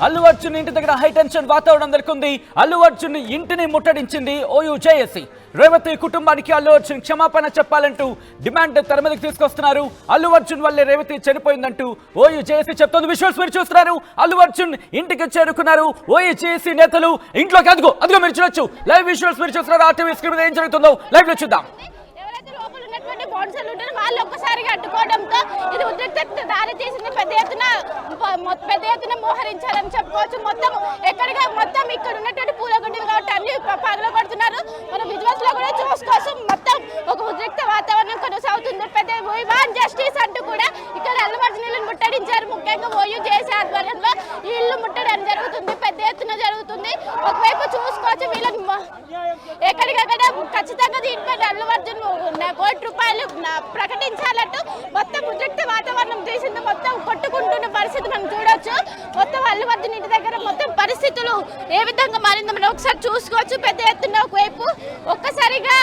అల్లు అర్జున్ ఇంటి దగ్గర high tension వాతావరణం నెలకొంది. అల్లు అర్జున్ ఇంటిని ముట్టడించింది ఓయూ జేఏసీ. రేవతి కుటుంబానికి అల్లు అర్జున్ క్షమాపణ చెప్పాలంటూ డిమాండ్ తెర మీదకి తీసుకొస్తున్నారు. అల్లు అర్జున్ వల్లే రేవతి చనిపోయిందంటూ ఓయూ జేఏసీ చెప్తోంది. విజువల్స్ మీరు చూస్తున్నారు. అల్లు అర్జున్ ఇంటికి చేరుకున్నారు. ఓయూ జేఏసీ నేతలు ఇంట్లోకి అదిగో మీరు చూడొచ్చు. లైవ్ విజువల్స్ మీరు చూస్తున్నారు. ఆర్టీవీ స్క్రీన్ మీద ఏం జరుగుతుందో లైవ్ లో చూద్దాం. వాళ్ళు ఒక్కసారిగా అడ్డుకోవడంతో ఇది ఉద్రిక్తతకు దారి తీసింది. పెద్ద ఎత్తున మోహరించాలని చెప్పుకోవచ్చు. మొత్తం ఇక్కడ ఉన్నటువంటి పూలగుండీలు కాబట్టి అన్ని పగలగొడుతున్నారు. మనం విజువల్స్ లో కూడా చూసుకోవచ్చు. మొత్తం ఒక ఉద్రిక్త వాతావరణం కొనసాగుతుంది. పెద్ద వన్ జస్టిస్ అంటూ కూడా ఇక్కడ అల్లు అర్జున్ ముట్టడించారు. ముఖ్యంగా ఓయూ జేఏసీ ఆధ్వర్యంలో ఈ ఇల్లు ముట్టడం జరుగుతుంది. పెద్ద ఎత్తున జరుగుతుంది. ఒకవైపు చూసుకోవచ్చు వీళ్ళని ఎక్కడికక్కడ ఖచ్చితంగా దీనిపై అల్లు అర్జున్ ₹1 ప్రకటించాలంటూ మొత్తం ఉద్రిక్త వాతావరణం తీసింది. మొత్తం కొట్టుకుంటున్న పరిస్థితి మనం చూడొచ్చు. మొత్తం అల్లు అర్జున్ ఇంటి దగ్గర మొత్తం పరిస్థితులు ఏ విధంగా మారిందో మనం ఒకసారి చూసుకోవచ్చు. పెద్ద ఎత్తున ఒకవైపు ఒక్కసారిగా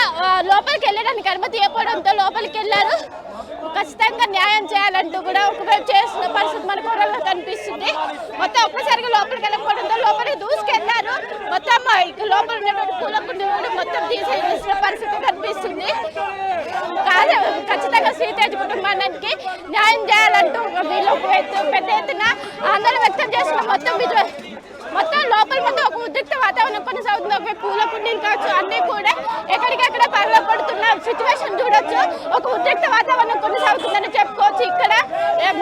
లోపలికి వెళ్ళడానికి అనుమతి ఇవ్వడంతో లోపలికి వెళ్ళారు. ఖచ్చితంగా న్యాయం చేయాలంటూ కూడా ఒకవైపు చేస్తున్న పరిస్థితి మనకు కనిపిస్తుంది. మొత్తం ఒక్కసారిగా లోపలికి వెళ్ళకపోవడంతో లోపలికి దూసుకెళ్లారు. మొత్తం లోపల ఉన్నటువంటి పూలకుండి మొత్తం తీసేసిన పరిస్థితి కనిపిస్తుంది. ఖచ్చితంగా శ్రీతేజ్ కుటుంబానికి న్యాయం చేయాలంటూ వీళ్ళు పెద్ద ఎత్తున ఆందోళన వ్యక్తం చేస్తున్న మొత్తం లోపల మొత్తం ఒక ఉద్రిక్త వాతావరణం కొనసాగుతుంది. ఒక పూల కుండీలు కావచ్చు అన్ని కూడా ఎక్కడికక్కడ పగలబడుతున్న సిచ్యువేషన్ చూడొచ్చు. ఒక ఉద్రిక్త వాతావరణం కొనసాగుతుందని చెప్పుకోవచ్చు. ఇక్కడ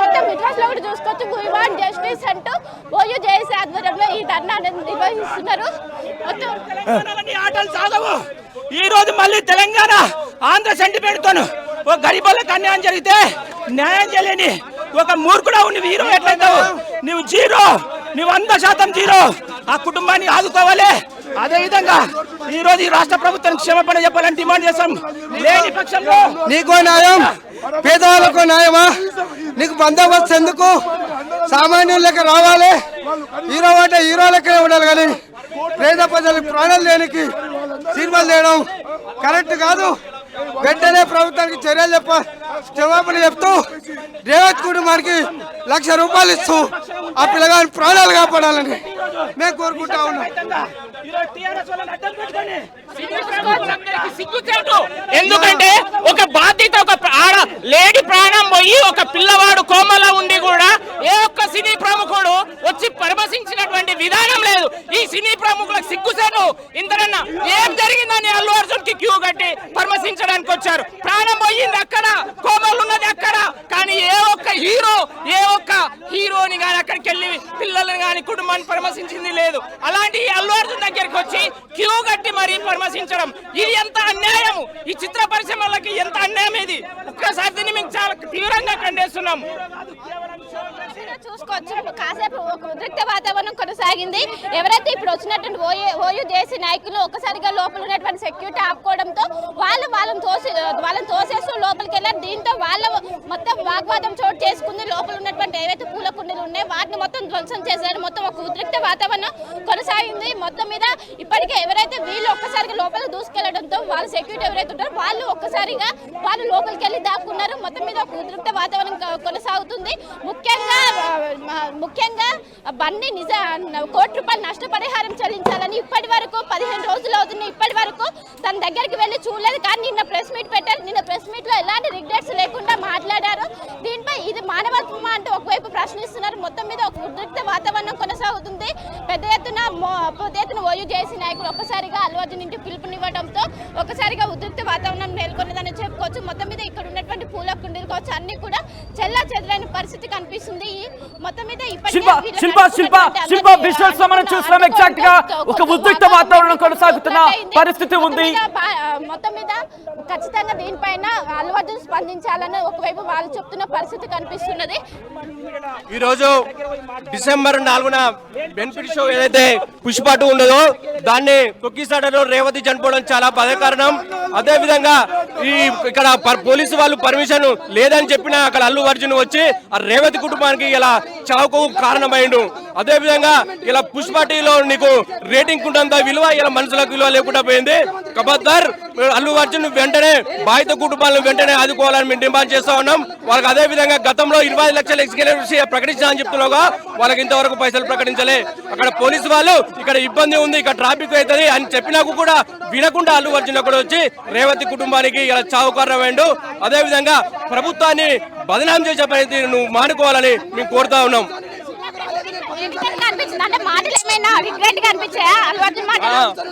మొత్తం విజువల్స్ లో కూడా చూసుకోవచ్చు. వీ వాంట్ జస్టిస్ అంటూ ఓయూ జేఏసీ ఆధ్వర్యంలో ఈ ధర్నా నిర్వహిస్తున్నారు. ఈ రోజు మళ్ళీ తెలంగాణ ఆంధ్ర సెంటిమెంట్ తోను ఒక గరీబులకు అన్యాయం జరిగితే న్యాయం చేయలేని ఒక మూర్ఖుడా ఉండి హీరో ఎట్లయితావు? నువ్వు జీరో, నువ్వు 100% జీరో. ఆ కుటుంబాన్ని ఆదుకోవాలి. అదే విధంగా ఈ రోజు ఈ రాష్ట్ర ప్రభుత్వానికి క్షమాపణ చెప్పాలని డిమాండ్ చేస్తాం. లేని పక్షంలో నీకో న్యాయం, పేదవాళ్ళకు న్యాయమా? నీకు బందోబస్తు ఎందుకు? సామాన్యులకి రావాలి. హీరో అంటే హీరోలకే ఉండాలి కానీ పేద ప్రజలకు ప్రాణాలు లేనికి సినిమాలు చేయడం కరెక్ట్ కాదు. వెంటనే ప్రభుత్వానికి చర్యలు క్షమాపణ చెప్తూ రేవతి కుటుంబానికి ₹1,00,000 ఇస్తూ ఆ పిల్లగాని ప్రాణాలు కాపాడాలని మేము కోరుకుంటా ఉన్నాం. ఎందుకంటే ఒక బాధ్యత, ఒక ఆడ లేడీ ప్రాణం పోయి ఒక పిల్లవాడు కోమలో ఉండి కూడా ఏ ఒక్క సినీ ప్రముఖుడు వచ్చి పరామర్శించినటువంటి విధానం లేదు. ఈ సినీ ప్రముఖులకు సిగ్గుసేటు. ఇంతనన్నా ఏం జరిగిందని అల్లు అర్జున్ కి క్యూ కట్టి పరామర్శించడానికి వచ్చారు. ప్రాణం పోయింది అక్కడ, కోమలు ఉన్నది అక్కడ. కానీ ఏ ఒక్క హీరోని కానీ అక్కడికి వెళ్ళి పిల్లల్ని కానీ కుటుంబాన్ని పరామర్శించింది లేదు. అలాంటి అల్లు అర్జున్ దగ్గరికి వచ్చి క్యూ కట్టి మరీ పరామర్శించడం ఇది ఎంత అన్యాయం! ఈ చిత్ర పరిశ్రమలకి ఎంత అన్యాయం! ఇది ఒక్కసారి దీన్ని మేము చాలా తీవ్రంగా ఖండిస్తున్నాము. చూసుకోవచ్చు. కాసేపు ఒక ఉద్రిక్త వాతావరణం కొనసాగింది. ఎవరైతే ఇప్పుడు వచ్చినటువంటి ఓయూ జేఏసీ నాయకులు ఒక్కసారిగా లోపల ఉన్నటువంటి సెక్యూరిటీ ఆపుకోవడంతో వాళ్ళని తోసేస్తూ లోపలికి వెళ్ళారు. దీంతో వాళ్ళ మొత్తం వాగ్వాదం చోటు చేసుకుంది. లోపల ఉన్నటువంటి ఏవైతే పూల కుండీలు ఉన్నాయో వాటిని మొత్తం ధ్వంసం చేశారు. మొత్తం ఒక ఉద్రిక్త వాతావరణం కొనసాగింది. మొత్తం మీద ఇప్పటికే ఎవరైతే వీళ్ళు ఒక్కసారిగా లోపలికి దూసుకెళ్లడంతో వాళ్ళ సెక్యూరిటీ ఎవరైతే ఉంటారో వాళ్ళు ఒక్కసారిగా వాళ్ళు లోపలికి వెళ్ళి దాక్కున్నారు. మొత్తం మీద ఒక ఉద్రిక్త వాతావరణం కొనసాగుతుంది. ముఖ్యంగా బండి ₹1,00,00,000 నష్టపరిహారం చెల్లించాలని ఇప్పటి వరకు 15 రోజులు అవుతుంది. ఇప్పటి వరకు తన దగ్గరికి వెళ్ళి చూడలేదు. కానీ నిన్న ప్రెస్ మీట్ పెట్టారు. నిన్న ప్రెస్ మీట్ లో ఎలాంటి రిగ్రెట్స్ లేకుండా మాట్లాడారు. దీనిపై ఇది మానవత్వమా అంటూ ఒకవైపు ప్రశ్నిస్తున్నారు. మొత్తం మీద ఒక ఉద్రిక్త వాతావరణం కొనసాగుతుంది. పెద్ద ఎత్తున ఓయూ జేఏసీ నాయకులు ఒక్కసారిగా అల్లు అర్జున్ ఇంటికి పిలుపునివ్వడంతో ఒక్కసారిగా ఉద్రిక్త వాతావరణం నెలకొన్నదని చెప్పుకోవచ్చు. మొత్తం మీద ఇక్కడ ఉన్నటువంటి పూల కుండీలు కావచ్చు అన్ని కూడా చెల్లా చెదరైన పరిస్థితి కనిపిస్తుంది. మొత్తం మీద ఎగ్జాక్ట్ గా ఒక ఉద్రిక్త వాతావరణం కొనసాగుతున్న పరిస్థితి ఉంది. మొత్తం మీద ఖచ్చితంగా దీనిపైన అల్లు అర్జున్ స్పందించాలని ఒకవైపు వాళ్ళు చెప్తున్న పరిస్థితి కనిపిస్తున్నది. ఈ రోజు డిసెంబర్ 4న బెనిఫిట్ షో ఏదైతే పుష్ప 2 ఉన్నదో దాన్ని తొక్కిసాడలో రేవతి చనిపోవడం చాలా బాధాకరణం. అదే విధంగా ఇక్కడ పోలీసు వాళ్ళు పర్మిషన్ లేదని చెప్పినా అక్కడ అల్లు అర్జున్ వచ్చి ఆ రేవతి కుటుంబానికి ఇలా చావుకు కారణమైండు. అదేవిధంగా ఇలా పుష్పటిలో నీకు రేటింగ్ ఉంటుంద విలువ ఇలా మనుషులకు విలువ లేకుండా పోయింది. కబద్దార్ అల్లు అర్జున్ వెంటనే బాధిత కుటుంబాలను వెంటనే ఆదుకోవాలని మేము డిమాండ్ చేస్తా ఉన్నాం. వాళ్ళకి అదే విధంగా గతంలో 25 లక్షల ఎక్స్గ్రేషియా ప్రకటించాలని చెప్తున్నాగా వాళ్ళకి ఇంతవరకు పైసలు ప్రకటించలే. అక్కడ పోలీసు వాళ్ళు ఇక్కడ ఇబ్బంది ఉంది, ఇక్కడ ట్రాఫిక్ అవుతుంది అని చెప్పినాకు కూడా వినకుండా అల్లు అర్జున్ కూడా వచ్చి రేవతి కుటుంబానికి ఇలా చావుకారం వేయండు. అదే విధంగా ప్రభుత్వాన్ని బదనాం చేసే ప్రయత్నం నువ్వు మానుకోవాలని మేము కోరుతా ఉన్నాం.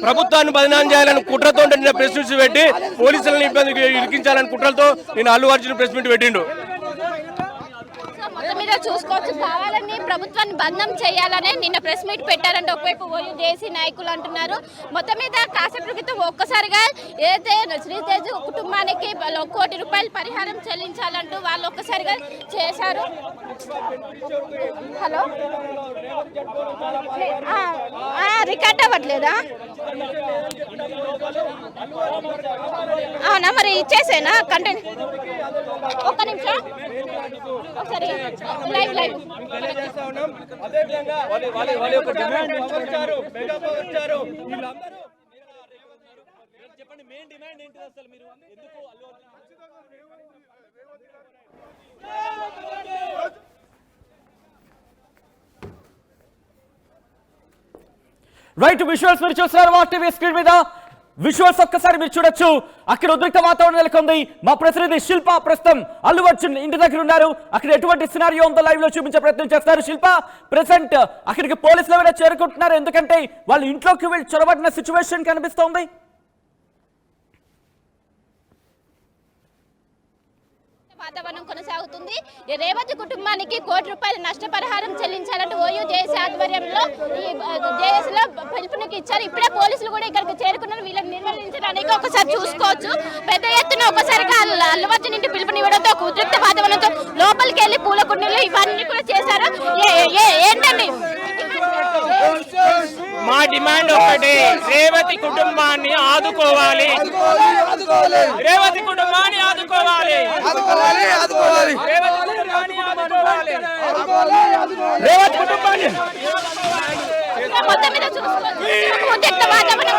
ప్రభుత్వాన్ని బదనాం చేయాలని కుట్రతో ప్రెస్ మీట్ పెట్టి పోలీసులను ఇబ్బంది ఇరికించాలని కుట్రలతో నేను అల్లు అర్జున్ ప్రెస్ మీట్ పెట్టిండు. మొత్తం మీద చూసుకోవచ్చు, కావాలని ప్రభుత్వాన్ని బంధం చేయాలని నిన్న ప్రెస్ మీట్ పెట్టారంటే ఒకవైపు జేసీ నాయకులు అంటున్నారు. మొత్తం మీద కాసేపు క్రితం ఒక్కసారిగా ఏదైతే శ్రీతేజ్ కుటుంబానికి 1 కోటి రూపాయలు పరిహారం చెల్లించాలంటూ వాళ్ళు ఒక్కసారిగా చేశారు. హలో, రికార్డ్ అవ్వట్లేదా? అవునా, మరి ఇచ్చేసేనా కంటెంట్? ఒక్క నిమిషం ఒకసారి లైవ్ చెప్పండి, మెయిన్ డిమాండ్ ఏంటి అసలు? మీరు ఎందుకు అల్లు రైట్, విజువల్స్ మీరు చూస్తున్నారు మా టీవీ స్క్రీన్ మీద. విజువల్స్ ఒక్కసారి మీరు చూడొచ్చు. అక్కడ ఉద్రిక్త వాతావరణం నెలకొంది. మా ప్రతినిధి శిల్ప ప్రస్తుతం అల్లు అర్జున్ ఇంటి దగ్గర ఉన్నారు. అక్కడ ఎటువంటి సినారియో ఉందో లైవ్ లో చూపించే ప్రయత్నం చేస్తారు. శిల్ప, ప్రెసెంట్ అక్కడికి పోలీసులు ఎవరైనా చేరుకుంటున్నారు, ఎందుకంటే వాళ్ళు ఇంట్లోకి వెళ్ళి చొరబడిన సిచ్యువేషన్ కనిపిస్తోంది. వాతావరణం కొనసాగుతుంది. రేవతి కుటుంబానికి 1 కోటి రూపాయల నష్టపరిహారం చెల్లించాలంటూ ఓయూ జేఏసీ ఆధ్వర్యంలో ఈ జేఏసీలో పిలుపునికి ఇచ్చారు. ఇప్పుడే పోలీసులు కూడా ఇక్కడికి చేరుకున్నారు. వీళ్ళని నిర్వహించడానికి ఒకసారి చూసుకోవచ్చు. పెద్ద ఎత్తున ఒకసారిగా అల్లు అర్జున్ ఇంటి పిలుపునివ్వడంతో ఉద్రిక్త వాతావరణంతో లోపలికి వెళ్ళి పూల కుండీలు ఇవన్నీ కూడా చేశారు. ఏంటండి మా డిమాండ్ ఒకటి, రేవతి కుటుంబాన్ని ఆదుకోవాలి. రేవతి కుటుంబాన్ని ఆదుకోవాలి. రేవతి కుటుంబాన్ని మొత్తం మీద చూసుకోవచ్చు. ఉద్రిక్త వాతావరణం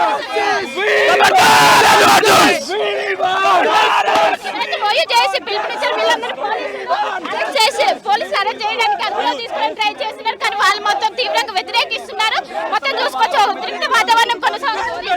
ఓయూ జేఏసీ పిలుపునిచ్చారు. వీళ్ళందరూ పోలీసులు అరెస్ట్ చేయడానికి అదుపులో తీసుకుని ట్రై చేస్తున్నారు. కానీ వాళ్ళు మొత్తం తీవ్రంగా వ్యతిరేకిస్తున్నారు. మొత్తం చూసుకోవచ్చు, ఉద్రిక్త వాతావరణం కొనసాగుతుంది.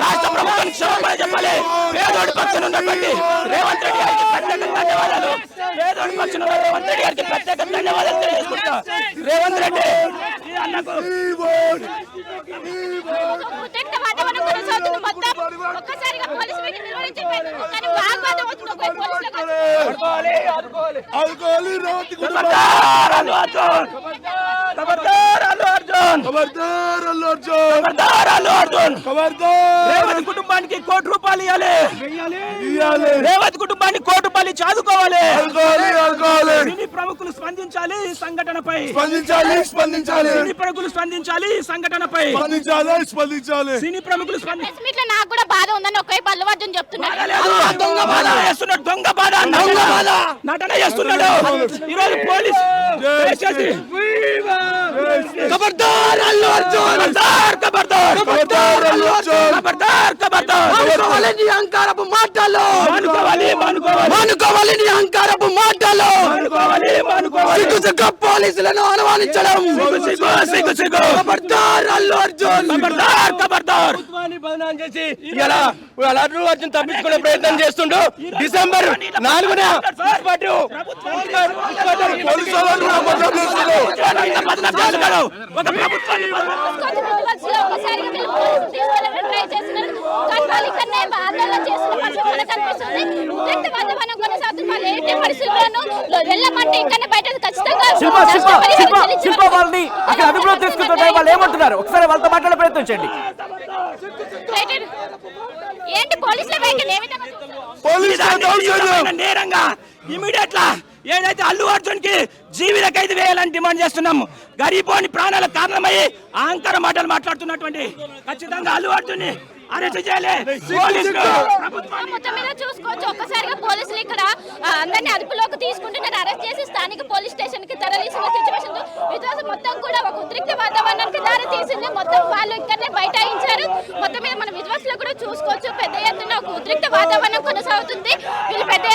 రాష్ట్ర ప్రభుత్వానికి క్షమాపణ చెప్పాలి. పేదోడి పక్షాన ఉన్నటువంటి రేవంత్ రెడ్డి గారికి ప్రత్యేక ధన్యవాదాలు. పేదోడి పక్షాన ఉన్న రేవంత్ రెడ్డి గారికి ప్రత్యేక ధన్యవాదాలు తెలియజేసుకుంటా. రేవంత్ రెడ్డి ఉద్రిక్త వాతావరణం కొనసాగుతుంది. మొత్తం ఒక్కసారిగా పోలీసులు నిర్వహించే కానీ వాగ్వాదం అవుతుంది. రేవతి కుటుంబానికి 1 కోటి రూపాయలు ఇవ్వాలి. రేవతి కుటుంబాన్ని 1 కోటి రూపాయలు ఇచ్చి ఆదుకోవాలి. సినీ ప్రముఖులు స్పందించాలి ఈ సంఘటనపై. సినీ ప్రముఖులు స్పందించాలి ఈ సంఘటనపై. సినీ ప్రముఖులు స్మిట్లో నాకు కూడా బాధ ఉందని ఒకవైపు అల్లు అర్జున్ చెప్తున్నాడు. దొంగ బాధ చేస్తున్నాడు. దొంగ బాధ నటన చేస్తున్నాడు. ఈరోజు పోలీస్ ఖబర్దార్ అల్లు అర్జున్, ఖబర్దార్ అల్లు అర్జున్, ఖబర్దార్ నీ అహంకారపు మాటలు మానుకోవాలి. నీ అహంకారపు మాటలు సిగ్గు పోలీసులను అనుమానించడం సిగ్గు. ఖబర్దార్ అల్లు అర్జున్, ఖబర్దార్ బదనాం చేసి ఇలా అల్లు అర్జున్ తప్పించుకునే ప్రయత్నం చేస్తుండు. డిసెంబర్ 4న అక్కడ అదుపులో తీసుకుంటుంటే వాళ్ళు ఏమంటున్నారు ఒకసారి వాళ్ళతో మాట్లాడే ప్రయత్నం చేయండి. ఏంటి పోలీసుల నేరంగా ఇమీడియట్ ఏదైతే అల్లు అర్జున్ కి జీవిత ఖైదు వేయాలని డిమాండ్ చేస్తున్నాము. గరీబోని ప్రాణాల కారణమయ్యి అహంకార మాటలు మాట్లాడుతున్నటువంటి ఖచ్చితంగా అల్లు అర్జున్ ని అరెస్ట్ చేయాలి. మొత్తం మీద చూసుకోవచ్చు, ఒక్కసారిగా పోలీసులు ఇక్కడ అందరినీ అదుపులోకి తీసుకుంటున్నారు. అరెస్ట్ చేసి స్థానిక పోలీస్ స్టేషన్ కి తరలిసిన సిచ్యువేషన్ విధ్వంసం మొత్తం కూడా ఒక ఉద్రిక్త వాతావరణానికి దారి తీసింది. మొత్తం వాళ్ళు ఇక్కడనే బైఠాయించారు. మొత్తం మీద మన విధ్వంసంలో కూడా చూసుకోవచ్చు, పెద్ద ఎత్తున ఒక ఉద్రిక్త వాతావరణం కొనసాగుతుంది. వీళ్ళు పెద్ద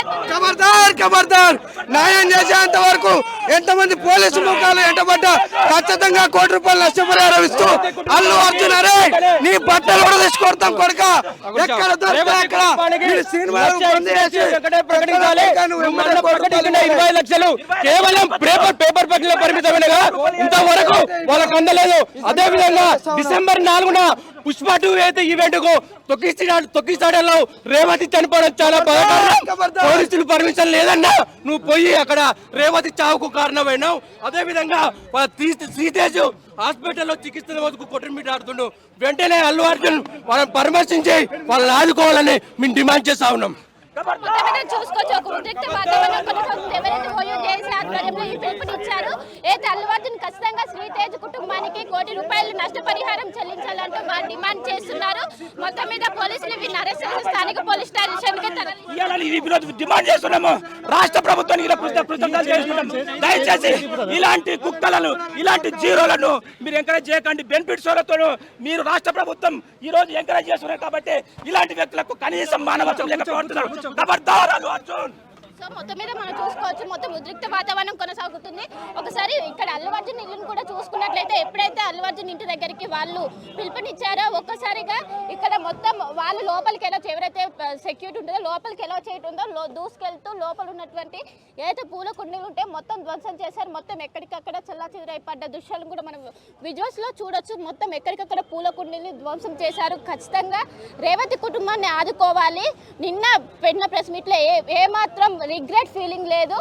ఖబర్దార్ న్యాయం చేసేంత వరకు ఎంతమంది పోలీసు ముఖాలు ఎంటబడ్డా ఖచ్చితంగా ₹1 నష్టపరిహారం ఇస్తూ అల్లు అర్జున్ అరే నీ బట్టలు కూడా తీసుకొడతాం కొడుక. ఎక్కడ దొరికితే అక్కడ ప్రకటించాలి. 20 లక్షలు కేవలం పేపర్ పట్ల పరిమితమైనగా ఇంతవరకు వాళ్ళకు అందలేదు. అదే విధంగా డిసెంబర్ 4న పుష్ప 2 అయితే ఈవెంట్ కు తొక్కిస్తాడలో రేవతి చనిపోవడం చాలా బాధాకరం. పోలీసులు పర్మిషన్ లేదన్నా నువ్వు పోయి అక్కడ రేవతి చావుకు కారణమైనావు. అదే విధంగా శ్రీతేజ్ హాస్పిటల్లో చికిత్స వరకు కొట్టుమిట్ ఆడుతుండు. వెంటనే అల్లు అర్జున్ వాళ్ళని పరామర్శించి వాళ్ళని ఆదుకోవాలని మేము డిమాండ్ చేస్తా ఉన్నాం. చూసుకోవచ్చు, ఒక ఉద్రిక్త వాతావరణం కొనసాగుతుంది. ఎవరైతే ఓయూ జేఏసీ ఆధ్వర్యంలో ఈ పిలుపునిచ్చారు, అయితే అల్లు అర్జున్ ఖచ్చితంగా శ్రీతేజ్ కుటుంబానికి ₹1 నష్టపరిహారం చెల్లించాలంటూ వారు డిమాండ్ చేస్తున్నారు. మొత్తం మీద పోలీసులు వీరిని అరెస్ట్ చేసి స్థానిక పోలీస్ స్టేషన్ కి డిమాండ్ చేస్తున్నాము. రాష్ట్ర ప్రభుత్వానికి కృతజ్ఞతలు చేస్తున్నాము. దయచేసి ఇలాంటి కుక్కలను ఇలాంటి జీరోలను మీరు ఎంకరేజ్ చేయకండి. బెనిఫిట్స్ మీరు రాష్ట్ర ప్రభుత్వం ఈ రోజు ఎంకరేజ్ చేస్తున్నారు కాబట్టి ఇలాంటి వ్యక్తులకు కనీసం మానవత్వం లేక ప్రవర్తిస్తున్నారు. ఖబర్దార్ అల్లు అర్జున్. సో మొత్తం మీద మనం చూసుకోవచ్చు, మొత్తం ఉద్రిక్త వాతావరణం కొనసాగుతుంది. ఒకసారి ఇక్కడ అల్లు అర్జున్ ఇల్లును కూడా చూసుకున్నట్లయితే ఎప్పుడైతే అల్లు అర్జున్ ఇంటి దగ్గరికి వాళ్ళు పిలుపునిచ్చారో ఒక్కసారిగా ఇక్కడ మొత్తం వాళ్ళు లోపలికి ఎలా ఎవరైతే సెక్యూరిటీ ఉంటుందో లోపలికి ఎలా చేయటుందో దూసుకెళ్తూ లోపల ఉన్నటువంటి ఏదైతే పూల కుండీలు ఉంటే మొత్తం ధ్వంసం చేశారు. మొత్తం ఎక్కడికక్కడ చెల్లాచెదురై పడ్డ దృశ్యాలను కూడా మనం విజువల్స్ లో చూడొచ్చు. మొత్తం ఎక్కడికక్కడ పూల కుండీని ధ్వంసం చేశారు. ఖచ్చితంగా రేవతి కుటుంబాన్ని ఆదుకోవాలి. నిన్న పెట్టిన ప్రెస్ మీట్ లో ఏ మాత్రం రిగ్రెట్ ఫీలింగ్ లేదు.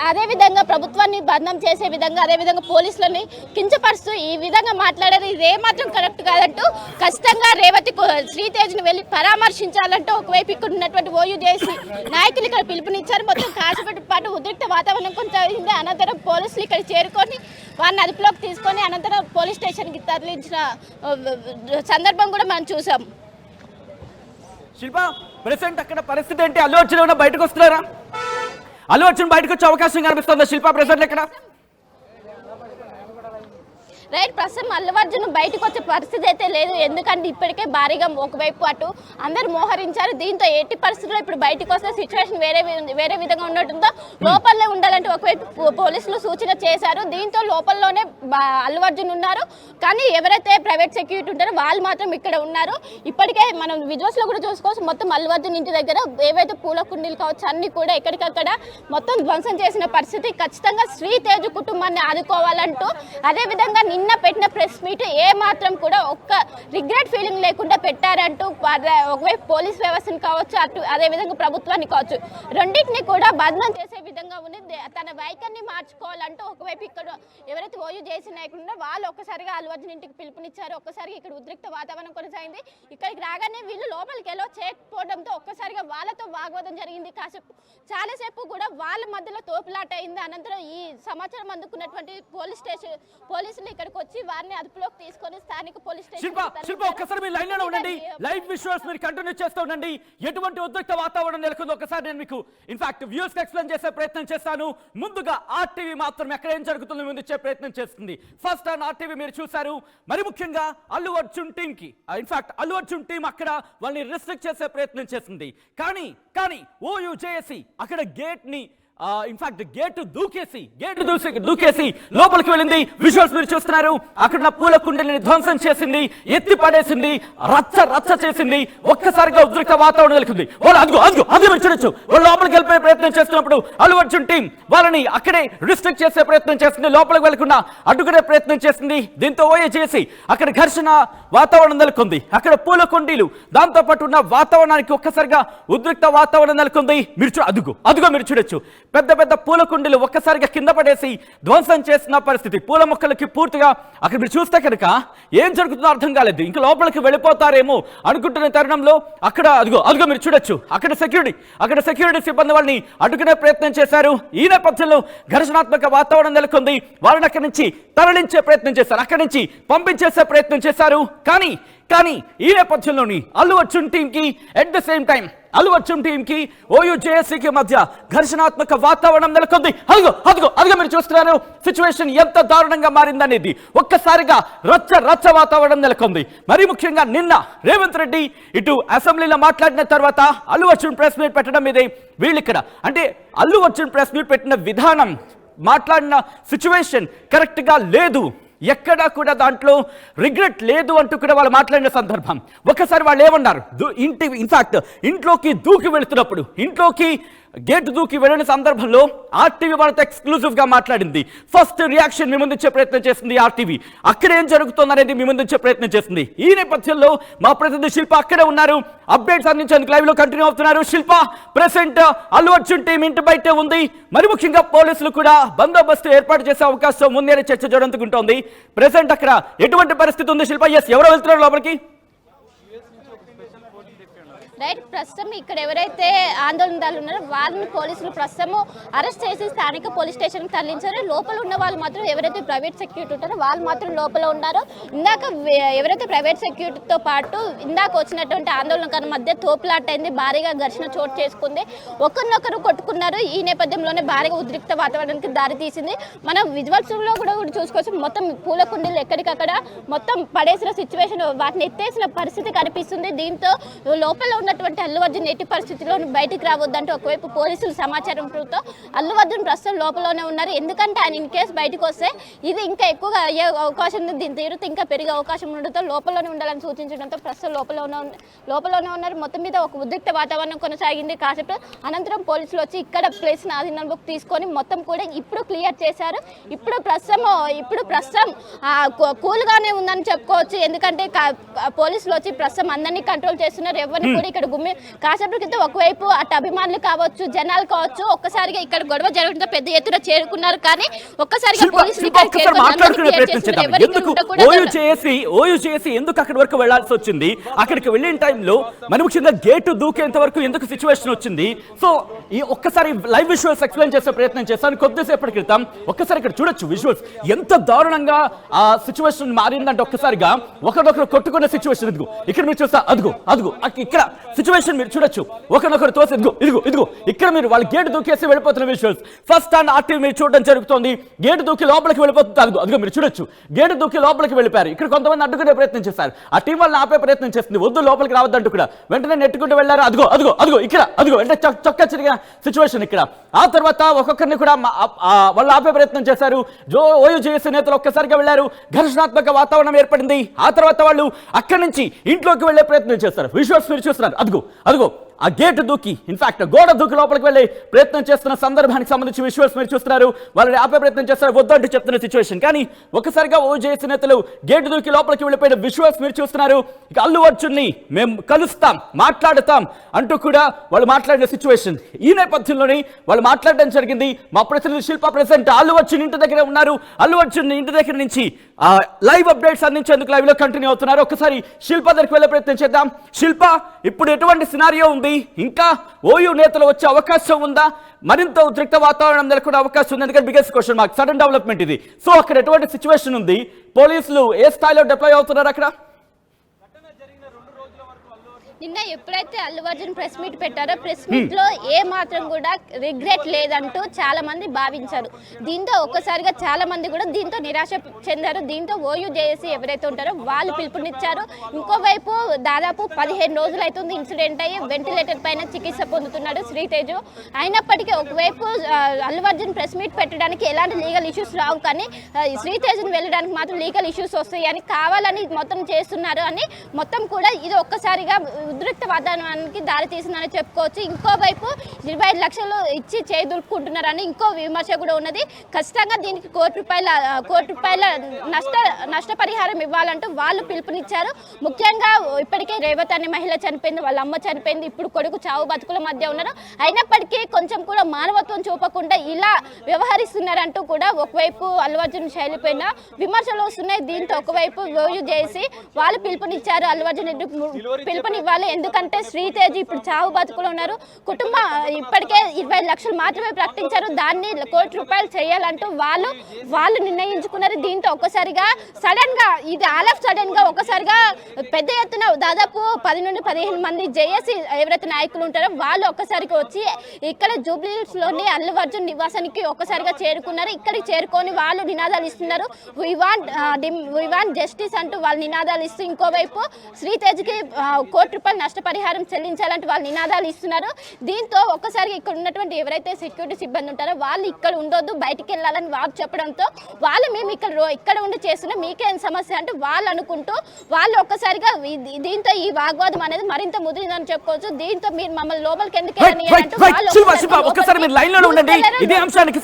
అదేవిధంగా ప్రభుత్వాన్ని బంధం చేసే విధంగా అదేవిధంగా పోలీసులని కించపరుస్తూ ఈ విధంగా మాట్లాడారు. ఇది ఏమాత్రం కరెక్ట్ కాదంటూ ఖచ్చితంగా రేవతి శ్రీతేజ్ని వెళ్ళి పరామర్శించాలంటూ ఒకవైపు ఇక్కడ ఉన్నటువంటి ఓయూ జేఏసీ నాయకులు ఇక్కడ పిలుపునిచ్చారు. మొత్తం కాసేపటి పాటు ఉద్రిక్త వాతావరణం కొనసాగింది. అనంతరం పోలీసులు ఇక్కడ చేరుకొని వారిని అదుపులోకి తీసుకొని అనంతరం పోలీస్ స్టేషన్కి తరలించిన సందర్భం కూడా మనం చూసాం. శిల్ప, ప్రెసెంట్ అక్కడ పరిస్థితి ఏంటి? అల్లు అర్జున్ ఏమైనా బయటకు వస్తున్నారా? అల్లు అర్జున్ బయటకు వచ్చే అవకాశం కనిపిస్తుందా శిల్ప ప్రెసెంట్ ఎక్కడ? రైట్, ప్రస్తుతం అల్లు అర్జున్ బయటకు వచ్చే పరిస్థితి అయితే లేదు. ఎందుకంటే ఇప్పటికే భారీగా ఒకవైపు అటు అందరు మోహరించారు. దీంతో ఎట్టి పరిస్థితుల్లో ఇప్పుడు బయటకు వస్తే సిచ్యువేషన్ వేరే విధంగా ఉండటంతో లోపలనే ఉండాలంటే ఒకవైపు పోలీసులు సూచన చేశారు. దీంతో లోపలలోనే అల్లు అర్జున్ ఉన్నారు. కానీ ఎవరైతే ప్రైవేట్ సెక్యూరిటీ ఉంటారో వాళ్ళు మాత్రం ఇక్కడ ఉన్నారు. ఇప్పటికే మనం విజువల్స్ లో కూడా చూసుకోవచ్చు, మొత్తం అల్లు అర్జున్ ఇంటి దగ్గర ఏవైతే పూల కుండీలు కావచ్చు అన్ని కూడా ఎక్కడికక్కడ మొత్తం ధ్వంసం చేసిన పరిస్థితి. ఖచ్చితంగా శ్రీతేజ్ కుటుంబాన్ని ఆదుకోవాలంటూ అదేవిధంగా నిన్న పెట్టిన ప్రెస్ మీట్ ఏ మాత్రం కూడా ఒక్క రిగ్రెట్ ఫీలింగ్ లేకుండా పెట్టారంటూ ఒకవైపు పోలీస్ వ్యవస్థను కావచ్చు అటు అదేవిధంగా ప్రభుత్వాన్ని కావచ్చు రెండింటిని కూడా బంధం చేసే విధంగా ఉంది. తన వైఖరిని మార్చుకోవాలంటూ ఒకవైపు ఇక్కడ ఎవరైతే ఓయూ జేఏసీ నాయకులు ఉన్నారో వాళ్ళు ఒక్కసారిగా అల్లు అర్జున్ ఇంటికి పిలుపునిచ్చారు. ఒక్కసారిగా ఇక్కడ ఉద్రిక్త వాతావరణం కొనసాగింది. ఇక్కడికి రాగానే వీళ్ళు లోపలికి ఎలా చేయకపోవడంతో ఒక్కసారిగా వాళ్ళతో వాగ్వాదం జరిగింది. చాలాసేపు కూడా వాళ్ళ మధ్యలో తోపులాట అయింది. అనంతరం ఈ సమాచారం అందుకున్నటువంటి పోలీసులు ఇక్కడికి వచ్చి వారిని అదుపులోకి తీసుకొని స్థానిక పోలీస్ స్టేషన్ ఒక్కసారి మీరు లైన్ లో ఉండండి. లైవ్ విజువల్స్ మీరు కంటిన్యూ చేస్తూ ఉండండి. ఎటువంటి ఉద్రిక్త వాతావరణం నెలకొందో ఒకసారి నేను మీకు ఇన్ఫాక్ట్ వ్యూస్ ఎక్స్ప్లెయిన్ చేసే ప్రయత్నం చేస్తాను. ముందుగా ఆర్టీవీ మాత్రం ఎక్కడ ఏం జరుగుతుందో ముందు ఇచ్చే ప్రయత్నం చేస్తుంది. ఫస్ట్ ఆన్ ఆర్టీవీ మీరు చూశారు. మరి ముఖ్యంగా అల్లు అర్జున్ టీమ్ కి ఇన్ఫాక్ట్ అల్లు అర్జున్ టీం అక్కడ వాళ్ళని రిస్ట్రిక్ట్ చేసే ప్రయత్నం చేస్తుంది. కానీ ఓయూ జేఏసీ అక్కడ గేట్ ని ఇన్ఫాక్ట్ గేట్ దూకేసి లోపలికి వెళ్ళింది. విజువల్స్ మీరు చూస్తున్నారు. అక్కడ పూల కుండీని ధ్వంసం చేసింది, ఎత్తి పడేసింది, రచ్చ చేసింది. ఒక్కసారిగా ఉద్రిక్త వాతావరణం నెలకొంది. వాళ్ళు మీరు చూడొచ్చు. వాళ్ళు లోపలికి వెళ్ళిపోయే ప్రయత్నం చేస్తున్నప్పుడు అల్లు అర్జున్ టీం వాళ్ళని అక్కడే రిస్ట్రిక్ట్ చేసే ప్రయత్నం చేసింది. లోపలికి వెళ్లకుండా అడ్డుకునే ప్రయత్నం చేసింది. దీంతో ఓయూ చేసి అక్కడ ఘర్షణ వాతావరణం నెలకొంది. అక్కడ పూల కుండీలు దాంతో పాటు ఉన్న వాతావరణానికి ఒక్కసారిగా ఉద్రిక్త వాతావరణం నెలకొంది. మీరు అదుగో మీరు చూడొచ్చు. పెద్ద పెద్ద పూల కుండీలు ఒక్కసారిగా కింద పడేసి ధ్వంసం చేసిన పరిస్థితి. పూల మొక్కలకి పూర్తిగా అక్కడ మీరు చూస్తే కనుక ఏం జరుగుతుందో అర్థం కాలేదు. ఇంకా లోపలికి వెళ్ళిపోతారేమో అనుకుంటున్న తరుణంలో అక్కడ అదిగో మీరు చూడొచ్చు, అక్కడ సెక్యూరిటీ సిబ్బంది వాళ్ళని అడ్డుకునే ప్రయత్నం చేశారు. ఈ నేపథ్యంలో ఘర్షణాత్మక వాతావరణం నెలకొంది. వాళ్ళని అక్కడి నుంచి తరలించే ప్రయత్నం చేశారు, అక్కడి నుంచి పంపించేసే ప్రయత్నం చేశారు. కానీ ఈ నేపథ్యంలోని అల్లు అర్జున్ టీంకి at the same time Allu Arjun టీంకి ఓయూ జేఏసీకి మధ్య ఘర్షణాత్మక వాతావరణం నెలకొంది. అదిగో మీరు చూస్తున్నారు సిచ్యువేషన్ ఎంత దారుణంగా మారిందనేది. ఒక్కసారిగా రచ్చ వాతావరణం నెలకొంది. మరి ముఖ్యంగా నిన్న రేవంత్ రెడ్డి ఇటు అసెంబ్లీలో మాట్లాడిన తర్వాత అల్లు అర్జున్ ప్రెస్ మీట్ పెట్టడం మీదే వీళ్ళిక్కడ అంటే అల్లు అర్జున్ ప్రెస్ మీట్ పెట్టిన విధానం, మాట్లాడిన సిచ్యువేషన్ కరెక్ట్గా లేదు, ఎక్కడా కూడా దాంట్లో రిగ్రెట్ లేదు అంటూ కూడా వాళ్ళు మాట్లాడిన సందర్భం. ఒకసారి వాళ్ళు ఏమన్నారు, ఇన్ఫాక్ట్ ఇంట్లోకి దూకి వెళుతున్నప్పుడు, ఇంట్లోకి గేట్ దూకి వెళ్ళిన సందర్భంలో ఆర్టీవీ వాళ్ళతో ఎక్స్క్లూజివ్ గా మాట్లాడింది. ఫస్ట్ రియాక్షన్ మీ ముందుంచే ప్రయత్నం చేసింది ఆర్టీవీ. అక్కడ ఏం జరుగుతుంది అనేది మీ ముందుంచే ప్రయత్నం చేసింది. ఈ నేపథ్యంలో మా ప్రతినిధి శిల్ప అక్కడే ఉన్నారు, అప్డేట్స్ అందించేందుకు లైవ్ లో కంటిన్యూ అవుతున్నారు. శిల్ప, ప్రెసెంట్ అల్లు అర్జున్ టీం ఇంటి బయటే ఉంది. మరి ముఖ్యంగా పోలీసులు కూడా బందోబస్తు ఏర్పాటు చేసే అవకాశం ఉంది అనే చర్చ జరుగుతుంటోంది. ప్రెసెంట్ అక్కడ ఎటువంటి పరిస్థితి ఉంది శిల్ప? ఎవరో వెళ్తున్నారు లోపలికి? రైట్, ప్రస్తుతం ఇక్కడ ఎవరైతే ఆందోళనదారులు ఉన్నారో వాళ్ళని పోలీసులు ప్రస్తుతం అరెస్ట్ చేసి స్థానిక పోలీస్ స్టేషన్కి తరలించారు. లోపల ఉన్న వాళ్ళు మాత్రం ఎవరైతే ప్రైవేట్ సెక్యూరిటీ ఉంటారో వాళ్ళు మాత్రం లోపల ఉన్నారు. ఇందాక ఎవరైతే ప్రైవేట్ సెక్యూరిటీతో పాటు ఇందాక వచ్చినటువంటి ఆందోళనకారుల మధ్య తోపులాట అయింది, భారీగా ఘర్షణ చోటు చేసుకుంది, ఒకరినొకరు కొట్టుకున్నారు. ఈ నేపథ్యంలోనే భారీగా ఉద్రిక్త వాతావరణానికి దారి తీసింది. మనం విజువల్స్లో కూడా చూసుకోవచ్చు, మొత్తం పూల కుండీలు ఎక్కడికక్కడ మొత్తం పడేసిన సిచ్యువేషన్, వాటిని ఎత్తేసిన పరిస్థితి కనిపిస్తుంది. దీంతో లోపల ఉన్నటువంటి అల్లు అర్జున్ ఎట్టి పరిస్థితుల్లో బయటికి రావద్దంటే ఒకవైపు పోలీసులు సమాచారంతో అల్లు అర్జున్ ప్రస్తుతం లోపలనే ఉన్నారు. ఎందుకంటే ఆయన ఇన్ కేసు బయటకు వస్తే ఇది ఇంకా ఎక్కువగా అయ్యే అవకాశం ఉంది, దీని తీరుతో ఇంకా పెరిగే అవకాశం ఉండడంతో లోపలనే ఉండాలని సూచించడంతో ప్రస్తుతం లోపలనే ఉన్నారు. మొత్తం మీద ఒక ఉద్రిక్త వాతావరణం కొనసాగింది కాసేపు. అనంతరం పోలీసులు వచ్చి ఇక్కడ ప్లేస్ ఆధీనంలోకి తీసుకొని మొత్తం కూడా ఇప్పుడు క్లియర్ చేశారు. ఇప్పుడు ప్రస్తుతం కూల్గానే ఉందని చెప్పుకోవచ్చు. ఎందుకంటే పోలీసులు వచ్చి ప్రస్తుతం అందరినీ కంట్రోల్ చేస్తున్నారు. ఎవరిని కూడా ఇక్కడ కాసేపటి క్రితం ఒకవైపు అటు అభిమానులు కావచ్చు, జనాలు కావచ్చు, ఒక్కసారిగా ఇక్కడ గొడవ జరగడంతో పెద్ద ఎత్తున చేరుకున్నారు. కానీ ఒక్కసారిగా పోలీసులు ఓయూ చేసి ఎందుకు అక్కడి వరకు వెళ్లాల్సి వచ్చింది? అక్కడికి వెళ్ళిన టైంలో మరి ముఖ్యంగా గేటు దూకేంత వరకు ఎందుకు సిచ్యువేషన్ వచ్చింది? సో ఈ ఒక్కసారి లైవ్ విజువల్స్ ఎక్స్ప్లెయిన్ చేసే ప్రయత్నం చేస్తాను. కొద్దిసేపటి క్రితం ఒక్కసారి ఇక్కడ చూడొచ్చు విజువల్స్, ఎంత దారుణంగా ఆ సిచ్యువేషన్ మారిందంటే ఒక్కసారిగా ఒకరినొకరు కొట్టుకున్న సిచ్యువేషన్. ఇక్కడ మీరు చూస్తా, అదుగు ఇక్కడ సిచ్యువేషన్ మీరు చూడొచ్చు, ఒకరినొకరు తోసి ఇదిగో ఇక్కడ మీరు వాళ్ళ గేట్ దూకేసి వెళ్ళిపోతున్న విజువల్స్. ఫస్ట్ అండ్ ఆర్టీవీ మీరు చూడడం జరుగుతుంది. గేట్ దూకి లోపలికి వెళ్ళిపోతుంది. అదిగో మీరు చూడొచ్చు, గేట్ దూకి లోపలికి వెళ్ళిపోయారు. ఇక్కడ కొంతమంది అడ్డుకునే ప్రయత్నం చేశారు. ఆ టీం వాళ్ళని ఆపే ప్రయత్నం చేస్తుంది, వద్దు లోపలికి రావద్దంటూ కూడా వెంటనే నెట్టుకుంటూ వెళ్ళారు. అదిగో ఇక్కడ అంటే చొక్కా చిరిగిన సిచ్యువేషన్ ఇక్కడ. ఆ తర్వాత ఒక్కొక్కరిని కూడా వాళ్ళు ఆపే ప్రయత్నం చేశారు. ఓయూ జేఏసీ నేతలు ఒక్కసారిగా వెళ్ళారు, ఘర్షణాత్మక వాతావరణం ఏర్పడింది. ఆ తర్వాత వాళ్ళు అక్కడి నుంచి ఇంట్లోకి వెళ్లే ప్రయత్నం చేస్తారు. విజువల్స్ మీరు చూస్తున్నారు, అదిగో ఆ గేట్ దూకి ఇన్ఫాక్ట్ గోడ దూకి లోపలికి వెళ్ళి ప్రయత్నం చేస్తున్న సందర్భానికి సంబంధించి విజువల్స్ మీరు చూస్తున్నారు. వాళ్ళని ఆపే ప్రయత్నం చేస్తారు, వద్దంటూ చెప్తున్న సిచ్యువేషన్. కానీ ఒకసారిగా ఓయూ జేఏసీ నేతలు గేట్ దూకి లోపలికి వెళ్ళిపోయిన విజువల్స్ మీరు చూస్తున్నారు. ఇక అల్లు అర్జున్ని మేము కలుస్తాం, మాట్లాడతాం అంటూ కూడా వాళ్ళు మాట్లాడిన సిచ్యువేషన్. ఈ నేపథ్యంలోనే వాళ్ళు మాట్లాడడం జరిగింది. మా ప్రతినిధి శిల్ప ప్రెసెంట్ అల్లు అర్జున్ ఇంటి దగ్గర ఉన్నారు. అల్లు అర్జున్ ఇంటి దగ్గర నుంచి లైవ్ అప్డేట్స్ అందించేందుకు లైవ్ లో కంటిన్యూ అవుతున్నారు. ఒకసారి శిల్ప దగ్గరికి వెళ్ళే ప్రయత్నం చేద్దాం. శిల్ప, ఇప్పుడు ఎటువంటి సినారియో ఉంది? ఇంకా ఓయూ నేతలు వచ్చే అవకాశం ఉందా? మరింత ఉద్రిక్త వాతావరణం నెలకొనే అవకాశం ఉంది? ఎందుకంటే biggest question mark, sudden development ఇది. సో అక్కడ ఎటువంటి సిచ్యువేషన్ ఉంది? పోలీసులు ఏ స్థాయిలో డిప్లాయ్ అవుతున్నారు అక్కడ? నిన్న ఎప్పుడైతే అల్లు అర్జున్ ప్రెస్ మీట్ పెట్టారో ప్రెస్ మీట్ లో ఏ మాత్రం కూడా రిగ్రెట్ లేదంటూ చాలా మంది భావించారు. దీంతో ఒక్కసారిగా చాలా మంది కూడా దీంతో నిరాశ చెందారు. దీంతో ఓయూ జేఏసీ ఎవరైతే ఉంటారో వాళ్ళు పిలుపునిచ్చారు. ఇంకోవైపు దాదాపు 15 రోజులు అవుతుంది ఇన్సిడెంట్ అయ్యి వెంటిలేటర్ పైన చికిత్స పొందుతున్నాడు శ్రీతేజు. అయినప్పటికీ ఒకవైపు అల్లు అర్జున్ ప్రెస్ మీట్ పెట్టడానికి ఎలాంటి లీగల్ ఇష్యూస్ రావు, కానీ శ్రీతేజుని వెళ్ళడానికి మాత్రం లీగల్ ఇష్యూస్ వస్తాయి అని కావాలని మొత్తం చేస్తున్నారు అని మొత్తం కూడా ఇది ఒక్కసారిగా ఉద్రిక్త వాతావరణానికి దారి తీసిందని చెప్పుకోవచ్చు. ఇంకోవైపు 25 లక్షలు ఇచ్చి చేదులుకుంటున్నారని ఇంకో విమర్శ కూడా ఉన్నది. ఖచ్చితంగా దీనికి కోటి రూపాయల నష్టపరిహారం ఇవ్వాలంటూ వాళ్ళు పిలుపునిచ్చారు. ముఖ్యంగా ఇప్పటికే రేవతి అనే మహిళ చనిపోయింది, వాళ్ళ అమ్మ చనిపోయింది, ఇప్పుడు కొడుకు చావు బతుకుల మధ్య ఉన్నారు. అయినప్పటికీ కొంచెం కూడా మానవత్వం చూపకుండా ఇలా వ్యవహరిస్తున్నారంటూ కూడా ఒకవైపు అల్లు అర్జున్ శైలిపైన విమర్శలు వస్తున్నాయి. దీంతో ఒకవైపు ఓయూ చేసి వాళ్ళు పిలుపునిచ్చారు, అల్లు అర్జున్ పిలుపునివ్వాలి. ఎందుకంటే శ్రీతేజ్ ఇప్పుడు చావు బతుకులు ఉన్నారు. కుటుంబం ఇప్పటికే 25 లక్షలు మాత్రమే ప్రకటించారు, దాన్ని కోటి రూపాయలు చేయాలంటూ వాళ్ళు నిర్ణయించుకున్నారు. దీంతో ఒక్కసారిగా సడన్ గా ఇది ఆల్ ఆఫ్ సడన్ గా ఒకసారిగా పెద్ద ఎత్తున దాదాపు 10 నుండి 15 మంది జేఏసీ ఎవరైతే నాయకులు ఉంటారో వాళ్ళు ఒక్కసారిగా వచ్చి ఇక్కడ జూబ్లీహిల్స్ లోని అల్లు అర్జున్ నివాసానికి ఒక్కసారిగా చేరుకున్నారు. ఇక్కడికి చేరుకొని వాళ్ళు నినాదాలు ఇస్తున్నారు, వి వాంట్ జస్టిస్ అంటూ వాళ్ళు నినాదాలు ఇస్తూ ఇంకోవైపు శ్రీతేజ్కి కోటి రూపాయలు నష్టపరిహారం చెల్లించాలంటూ వాళ్ళు నినాదాలు ఇస్తున్నారు. దీంతో ఒక్కసారిగా ఇక్కడ ఉన్నటువంటి ఎవరైతే సెక్యూరిటీ సిబ్బంది ఉంటారో వాళ్ళు ఇక్కడ ఉండొద్దు, బయటికి వెళ్ళాలని వారు చెప్పడంతో వాళ్ళు మేము ఇక్కడ ఉండి చేస్తున్నా మీకేం సమస్య అంటే వాళ్ళు అనుకుంటూ వాళ్ళు ఒక్కసారిగా దీంతో ఈ వాగ్వాదం అనేది మరింత ముదిరిందని చెప్పుకోవచ్చు. దీంతో మీరు మమ్మల్ని లోపలికి ఎందుకు ఒకసారి మీరు లైన్ లో ఉండండి. ఇదే అంశానికి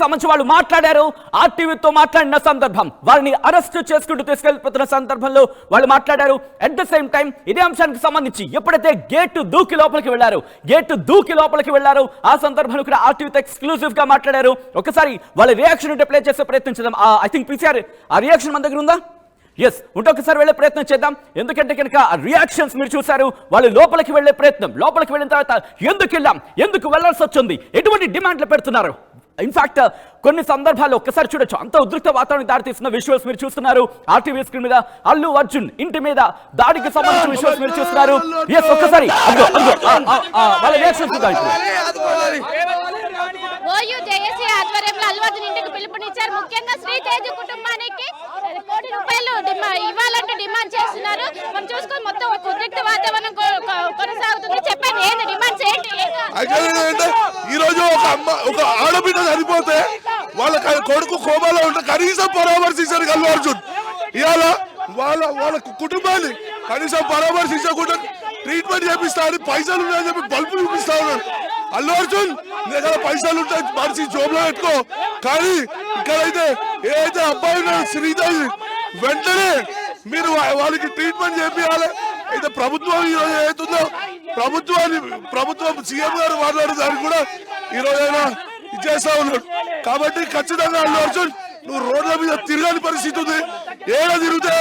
సంబంధించి వాళ్ళు మాట్లాడారు. ఆర్టీవీతో మాట్లాడిన సందర్భం, వారిని అరెస్ట్ చేసుకుంటూ తీసుకెళ్లిపోతున్న సందర్భంలో వాళ్ళు మాట్లాడారు. అట్ ద సేమ్ టైం ఇదే అంశానికి సంబంధించి ఎప్పుడైతే గేటు దూకి లోపలికి వెళ్లారు ఆ సందర్భంలో కూడా ఆర్టీవీతో ఎక్స్క్లూజివ్ గా మాట్లాడారు. ఒకసారి వాళ్ళ రియాక్షన్ ఉంటే ప్లే చేసే ప్రయత్నం చేద్దాం. ఐ థింక్ పీసీఆర్ ఆ రియాక్షన్ మన దగ్గర ఉందా? ఎస్ ఉంటే ఒకసారి వెళ్ళే ప్రయత్నం చేద్దాం. ఎందుకంటే కనుక రియాక్షన్స్ మీరు చూశారు. వాళ్ళు లోపలికి వెళ్ళే ప్రయత్నం, లోపలికి వెళ్ళిన తర్వాత ఎందుకు వెళ్ళాల్సి వచ్చింది, ఎటువంటి డిమాండ్లు పెడుతున్నారు. ఇన్ఫాక్ట్ కొన్ని సందర్భాల్లో ఒక్కసారి చూడొచ్చు, అంత ఉద్రిక్త వాతావరణం దారితీస్తున్న విజువల్స్ మీరు చూస్తున్నారు. ఆర్టీవీ స్క్రీన్ మీద అల్లు అర్జున్ ఇంటి మీద దాడికి సంబంధించిన విజువల్స్ మీరు చూస్తున్నారు. ఎస్ ఒక్కసారి వాళ్ళ రియాక్షన్స్ ఓయూ జేఏసీ ఆధ్వర్యంలో అల్లు అర్జున్ ఇంటికి పిలుపునిచ్చారు. ముఖ్యంగా శ్రీతేజ్ కుటుంబానికి కోటి రూపాయలు ఇవ్వాలంటూ డిమాండ్ చేస్తున్నారు. మనం చూసుకొని మొత్తం ఒక ఉద్రిక్త వాతావరణం కొనసాగుతుంది. చెప్పండి ఏంటి డిమాండ్స్ ఏంటి? ఈ రోజు ఒక ఆడబిడ్డ చనిపోతే వాళ్ళ కొడుకు కోమాలో ఉంటే కనీసం పరామర్శించారు అల్లు అర్జున్. ఇవాళ వాళ్ళ కుటుంబాన్ని కనీసం పరామర్శించకుండా ట్రీట్మెంట్ చేపిస్తారని పైసలు ఉన్నాయని చెప్పి బల్బు చూపిస్తా ఉన్నాడు అల్లు అర్జున్. దగ్గర పైసలు ఉంటాయి మనిషి జోబులో పెట్టుకో, కానీ ఇక్కడైతే ఏదైతే అబ్బాయి ఉన్నాడు శ్రీదేవి వెంటనే మీరు వాళ్ళకి ట్రీట్మెంట్ చేపియాలి. అయితే ప్రభుత్వం ఈరోజు ఏదైతుందో ప్రభుత్వం సీఎం గారు మాట్లాడే దానికి కూడా ఈరోజైనా ఇచ్చేస్తా ఉన్నాడు. కాబట్టి ఖచ్చితంగా అల్లు అర్జున్ నువ్వు రోడ్ల మీద తిరగని పరిస్థితి ఉంది. ఏడా తిరుగుతా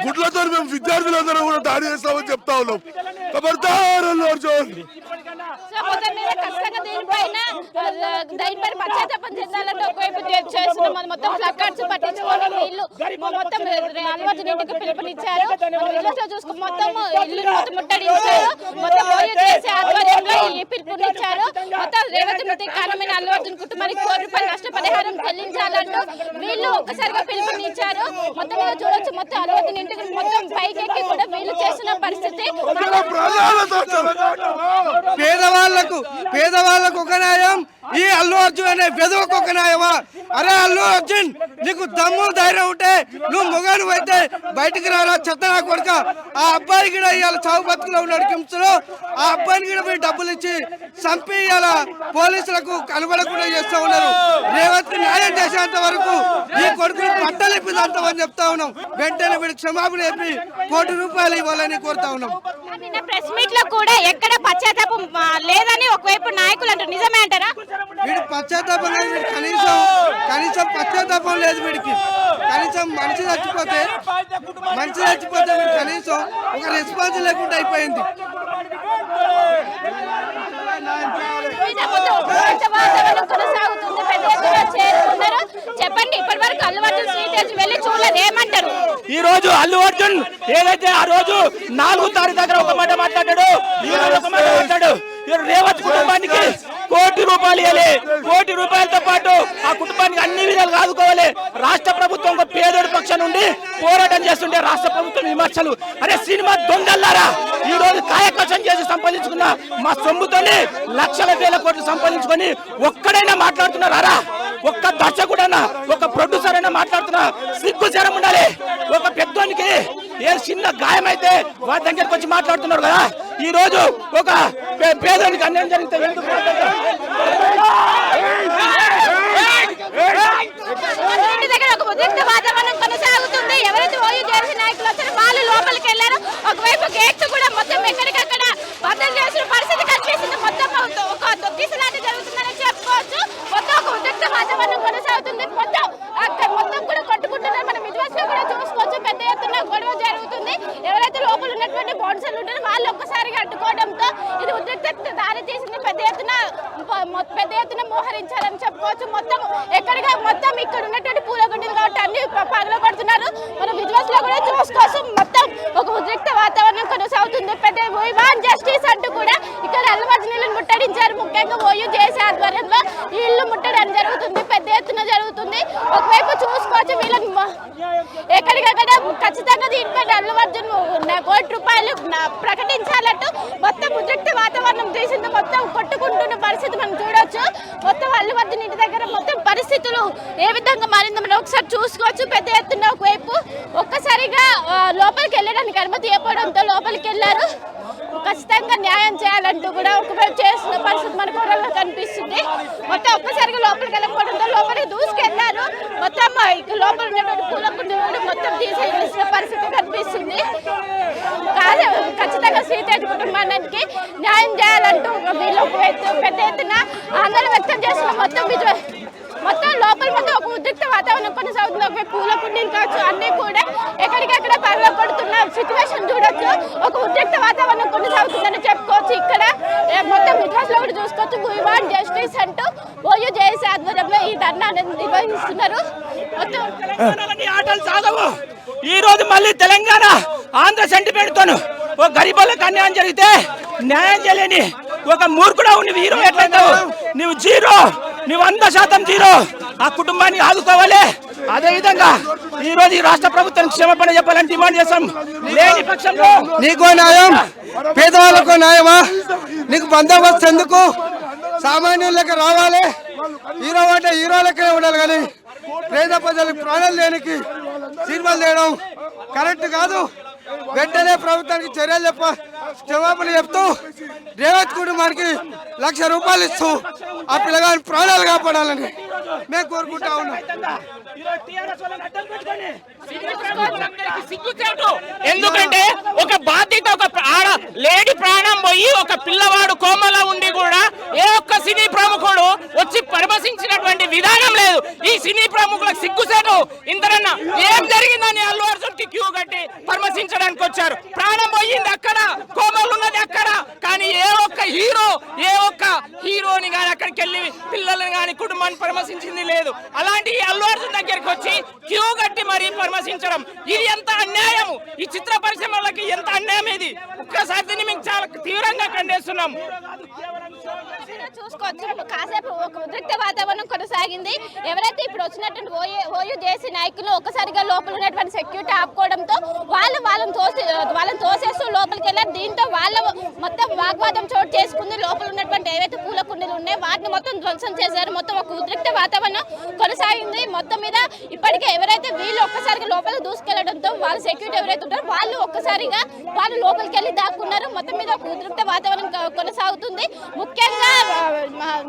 గుడ్లతో మేము విద్యార్థులందరూ కూడా దాడి చేస్తామని చెప్తా ఉన్నాం. కాబట్టి అల్లు అర్జున్ దీనిపైన పశ్చాత్తాపం చెందాలంటే ఒకవైపు చేస్తున్నాం. మొత్తం ప్లకార్డ్స్ పట్టించుకొని వీళ్ళు మొత్తం అల్లు అర్జున్ ఇంటికి పిలుపునిచ్చారు. చూసుకుని మొత్తం ఇల్లు ముట్టడించారు. మొత్తం ఓయూ చేసే ఆధ్వర్యంలో ఈ పిలుపునిచ్చారు. మొత్తం రేవతి మృతికి కారణమైన అల్లు అర్జున్ కుటుంబానికి కోటి రూపాయలు నష్టపరిహారం చెల్లించాలంటూ వీళ్ళు ఒక్కసారిగా పిలుపునిచ్చారు. మొత్తం చూడొచ్చు, మొత్తం అల్లు అర్జున్ ఇంటికి మొత్తం పైకెక్కి కూడా వీళ్ళు చేస్తున్న పరిస్థితి. పేదవాళ్ళకు ఒక న్యాయం, ఈ అల్లు అర్జున్ అనే వెధవకు ఒక న్యాయమా? అరే అల్లు అర్జున్, నీకు దమ్ము ధైర్యం ఉంటే నువ్వు మొగాడు అయితే బయటికి రారా చెత్తనా కొడుక. ఆ అబ్బాయి కూడా ఇవాళ చావు బతుకులో ఉన్నాడు కిమ్స్లో. ఆ అబ్బాయిని కూడా మీరు డబ్బులు ఇచ్చి చంపి ఇవాళ పోలీసులకు కనబడకుండా చేస్తా ఉన్నారు. రేవత్కి న్యాయం చేసేంత వరకు ఈ కొడుకుని బట్టలు ఇప్పిదంతామని చెప్తా ఉన్నాం. వెంటనే వీడికి క్షమాపణ చెప్పి కోటి రూపాయలు ఇవ్వాలని కోరుతా ఉన్నాం. నిన్న ప్రెస్ మీట్ లో కూడా ఎక్కడ పశ్చాత్తాపం లేదని ఒకవైపు నాయకులు అంటారు, నిజమే అంటారా? వీడు పశ్చాత్తాపం లేదు, వీడు కనీసం పశ్చాత్తాపం లేదు వీడికి. కనీసం మనిషి చచ్చిపోతే వీడు కనీసం ఒక రెస్పాన్స్ లేకుండా అయిపోయింది. చెప్పండి, ఇప్పటి వరకు అల్లు అర్జున్ శ్రీతేజ్ వెళ్ళి చూడలేదు, ఏమంటారు? ఈ రోజు అల్లు అర్జున్ ఏదైతే ఆ రోజు 4వ తారీఖు దగ్గర ఒక మాట మాట్లాడాడు, ఈ రోజు ఒక మాట మాట్లాడు. రేవతి కుటుంబానికి కోటి రూపాయలు ఇవ్వాలి. కోటి రూపాయలతో పాటు ఆ కుటుంబానికి అన్ని విధాలు ఆదుకోవాలి. రాష్ట్ర ప్రభుత్వం ఒక పేదోడి పక్షం నుండి పోరాటం చేస్తుంటే రాష్ట్ర ప్రభుత్వం విమర్శలు. అరే సినిమా దొంగల్లారా, ఈ రోజు కాయకష్టం చేసి సంపాదించుకున్న మా సొమ్ముతోని లక్షల వేల కోట్లు సంపాదించుకొని ఒక్కడైనా మాట్లాడుతున్నారా? ఒక్క దర్శకుడైనా, ఒక ప్రొడ్యూసర్ అయినా మాట్లాడుతున్నా సిగ్గు జరం ఉండాలి. ఒక పెద్ద పేదోనికి ఏ చిన్న గాయం అయితే వారి దగ్గరకు వచ్చి మాట్లాడుతున్నారు కదా. ఈ రోజు ఒక పేదోనికి అన్యాయం జరిగితే ఎందుకు ఇంటి దగ్గర ఒక ఉద్రిక్త వాతావరణం కొనసాగుతుంది. ఎవరైతే ఓయూ జేఏసీ నాయకులు వచ్చారో వాళ్ళు లోపలికి వెళ్ళారు. ఒకవైపు గేట్స్ కూడా మొత్తం ఎక్కడికక్కడ బద్దలు చేసిన పరిస్థితి కనిపిస్తుంది. మొత్తం ఒక తొక్కిసలాట జరుగుతుందని చెప్పుకోవచ్చు. మొత్తం ఒక ఉద్రిక్త వాతావరణం కొనసాగుతుంది. మొత్తం కూడా కొట్టుకుంటున్నారు. మనం విజువల్స్ లో కూడా చూసుకోవచ్చు. పెద్ద ఎత్తున గొడవ జరుగుతుంది. ఎవరైతే లోపల ఉన్నటువంటి బౌన్సర్లు ఉంటారో వాళ్ళు ఒక్కసారిగా అడ్డుకోవడంతో ఇది ఉద్రిక్తత దారి తీసింది. పెద్ద ఎత్తున మోహరించారని చెప్పుకోవచ్చు. మొత్తం ఇక్కడ ఉన్నటువంటి పూలగుండీలు కాబట్టి అన్ని పగలగొడుతున్నారు. మనం విజువల్స్ లో కూడా చూసుకోవచ్చు. మొత్తం ఒక ఉద్రిక్త వాతావరణం కొనసాగుతుంది. పెద్ద వివాన్ జస్టిస్ అంటూ కూడా ఇక్కడ అల్లు అర్జున్ ముట్టడించారు. ముఖ్యంగా ఓయూ జేఏసీ ఆధ్వర్యంలో ఈ ఇల్లు ముట్టడం జరుగుతుంది. పెద్ద ఎత్తున జరుగుతుంది. ఒకవైపు చూసుకోవచ్చు వీళ్ళని ఎక్కడికక్కడ ఖచ్చితంగా దీనిపై అల్లు అర్జున్ ₹1 ప్రకటించాలంటూ మొత్తం ఉద్రిక్త వాతావరణం చేసింది. మొత్తం కొట్టుకుంటున్న పరిస్థితి మనం చూడొచ్చు. మొత్తం అల్లు అర్జున్ ఇంటి దగ్గర మొత్తం పరిస్థితులు ఏ విధంగా మారిందో మనం ఒకసారి చూసుకోవచ్చు. పెద్ద ఎత్తున ఒకవైపు ఒక్కసారిగా లోపలికి వెళ్ళడానికి అనుమతి ఇవ్వడంతో లోపలికి వెళ్ళారు. ఖచ్చితంగా న్యాయం చేయాలంటూ కూడా ఒకవైపు చేస్తున్న పరిస్థితి మన కూరల్లో కనిపిస్తుంది. మొత్తం ఒక్కసారిగా లోపలికి వెళ్ళకపోవడంతో లోపలికి దూసుకెళ్లారు. మొత్తం లోపల ఉన్నటువంటి పూలకుండీలు మొత్తం తీసేసిన పరిస్థితి కనిపిస్తుంది. ఖచ్చితంగా శ్రీతేజ్ కుటుంబానికి న్యాయం చేయాలంటూ వీళ్ళు పెద్ద ఎత్తున ఆందోళన వ్యక్తం చేస్తున్న మొత్తం లోపల మొత్తం ఒక ఉద్రిక్త వాతావరణం కొనసాగుతుంది. ఒక పూల కుండీలు కావచ్చు అన్ని కూడా ఎక్కడికక్కడ పగలగొడుతున్న సిచ్యువేషన్ చూడొచ్చు. ఒక ఉద్రిక్త వాతావరణం కొనసాగుతుందని చెప్పుకోవచ్చు. ఇక్కడ మొత్తం విజువల్స్ లో కూడా చూసుకోవచ్చు. వివాన్ జస్టిస్ అంటూ ఓయూ జేఏసీ ఆధ్వర్యంలో ఈ ధర్నా నిర్వహిస్తున్నారు. మొత్తం ఆటలు సాగవు. ఈ రోజు మళ్ళీ తెలంగాణ ఆంధ్ర సెంటిమెంట్ తోను ఒక గరీబులకు అన్యాయం జరిగితే న్యాయం చేయలేని ఒక మూర్ఖుడా నువ్వు హీరో ఎట్లయితావు? నువ్వు జీరో, నువ్వు 100% జీరో. ఆ కుటుంబాన్ని ఆదుకోవాలి. అదే విధంగా ఈ రోజు ఈ రాష్ట్ర ప్రభుత్వానికి క్షమాపణ చెప్పాలని డిమాండ్ చేస్తాం. లేని పక్షంలో నీకో న్యాయం, పేదవాళ్ళకు న్యాయమా? నీకు బందోబస్తు ఎందుకు? సామాన్యులకి రావాలి. హీరో అంటే హీరోలకే ఉండాలి కానీ పేద ప్రజలకు ప్రాణాలు లేనికి సినిమాలు చేయడం కరెక్ట్ కాదు. వెంటనే ప్రభుత్వానికి చర్యలు జవాబులు చెప్తూ రేవంత్ కుటుంబానికి ₹1,00,000 ఇస్తూ ఆ పిల్లగాని ప్రాణాలు కాపాడాలని మేము కోరుకుంటా ఉన్నాం. ఎందుకంటే ఒక బాధ్యత, ఒక లేడీ ప్రాణం పోయి ఒక పిల్లవాడు కోమలో ఉండి కూడా ఏ ఒక్క సినీ ప్రముఖుడు వచ్చి పరామర్శించినటువంటి విధానం లేదు. ఈ సినీ ప్రముఖులకు సిగ్గుసేటు. ఇంతరన్నా ఏం జరిగిందని అల్లు అర్జున్ కి క్యూ కట్టి పరామర్శించడానికి వచ్చారు. ప్రాణం పోయింది అక్కడ, కోమలు ఉన్నది అక్కడ. కానీ ఏ ఒక్క హీరోని కానీ అక్కడికి వెళ్ళి పిల్లల్ని కానీ కుటుంబాన్ని పరామర్శించింది లేదు. అలాంటి అల్లు అర్జున్ దగ్గరికి వచ్చి క్యూ కట్టి మరీ పరామర్శించడం ఇది ఎంత అన్యాయం! ఈ చిత్ర పరిశ్రమలకి ఎంత అన్యాయం! ఇది ఒక్కసారి దీన్ని మేము చాలా తీవ్రంగా ఖండిస్తున్నాం. చూసుకోవచ్చు. కాసేపు ఒక ఉద్రిక్త వాతావరణం కొనసాగింది. ఎవరైతే ఇప్పుడు వచ్చినటువంటి ఓయూ జేఏసీ నాయకులు ఒక్కసారిగా లోపల ఉన్నటువంటి సెక్యూరిటీ ఆపుకోవడంతో వాళ్ళని తోసేస్తూ లోపలికి వెళ్ళారు. దీంతో వాళ్ళ మొత్తం వాగ్వాదం చోటు చేసుకుంది. లోపల ఉన్నటువంటి ఏవైతే పూల కుండీలు ఉన్నాయో వాటిని మొత్తం ధ్వంసం చేశారు. మొత్తం ఒక ఉద్రిక్త వాతావరణం కొనసాగింది. మొత్తం మీద ఇప్పటికే ఎవరైతే వీళ్ళు ఒక్కసారిగా లోపలికి దూసుకెళ్లడంతో వాళ్ళ సెక్యూరిటీ ఎవరైతే ఉంటారో వాళ్ళు ఒక్కసారిగా వాళ్ళు లోపలికి వెళ్ళి దాక్కున్నారు. మొత్తం మీద ఒక ఉద్రిక్త వాతావరణం కొనసాగుతుంది.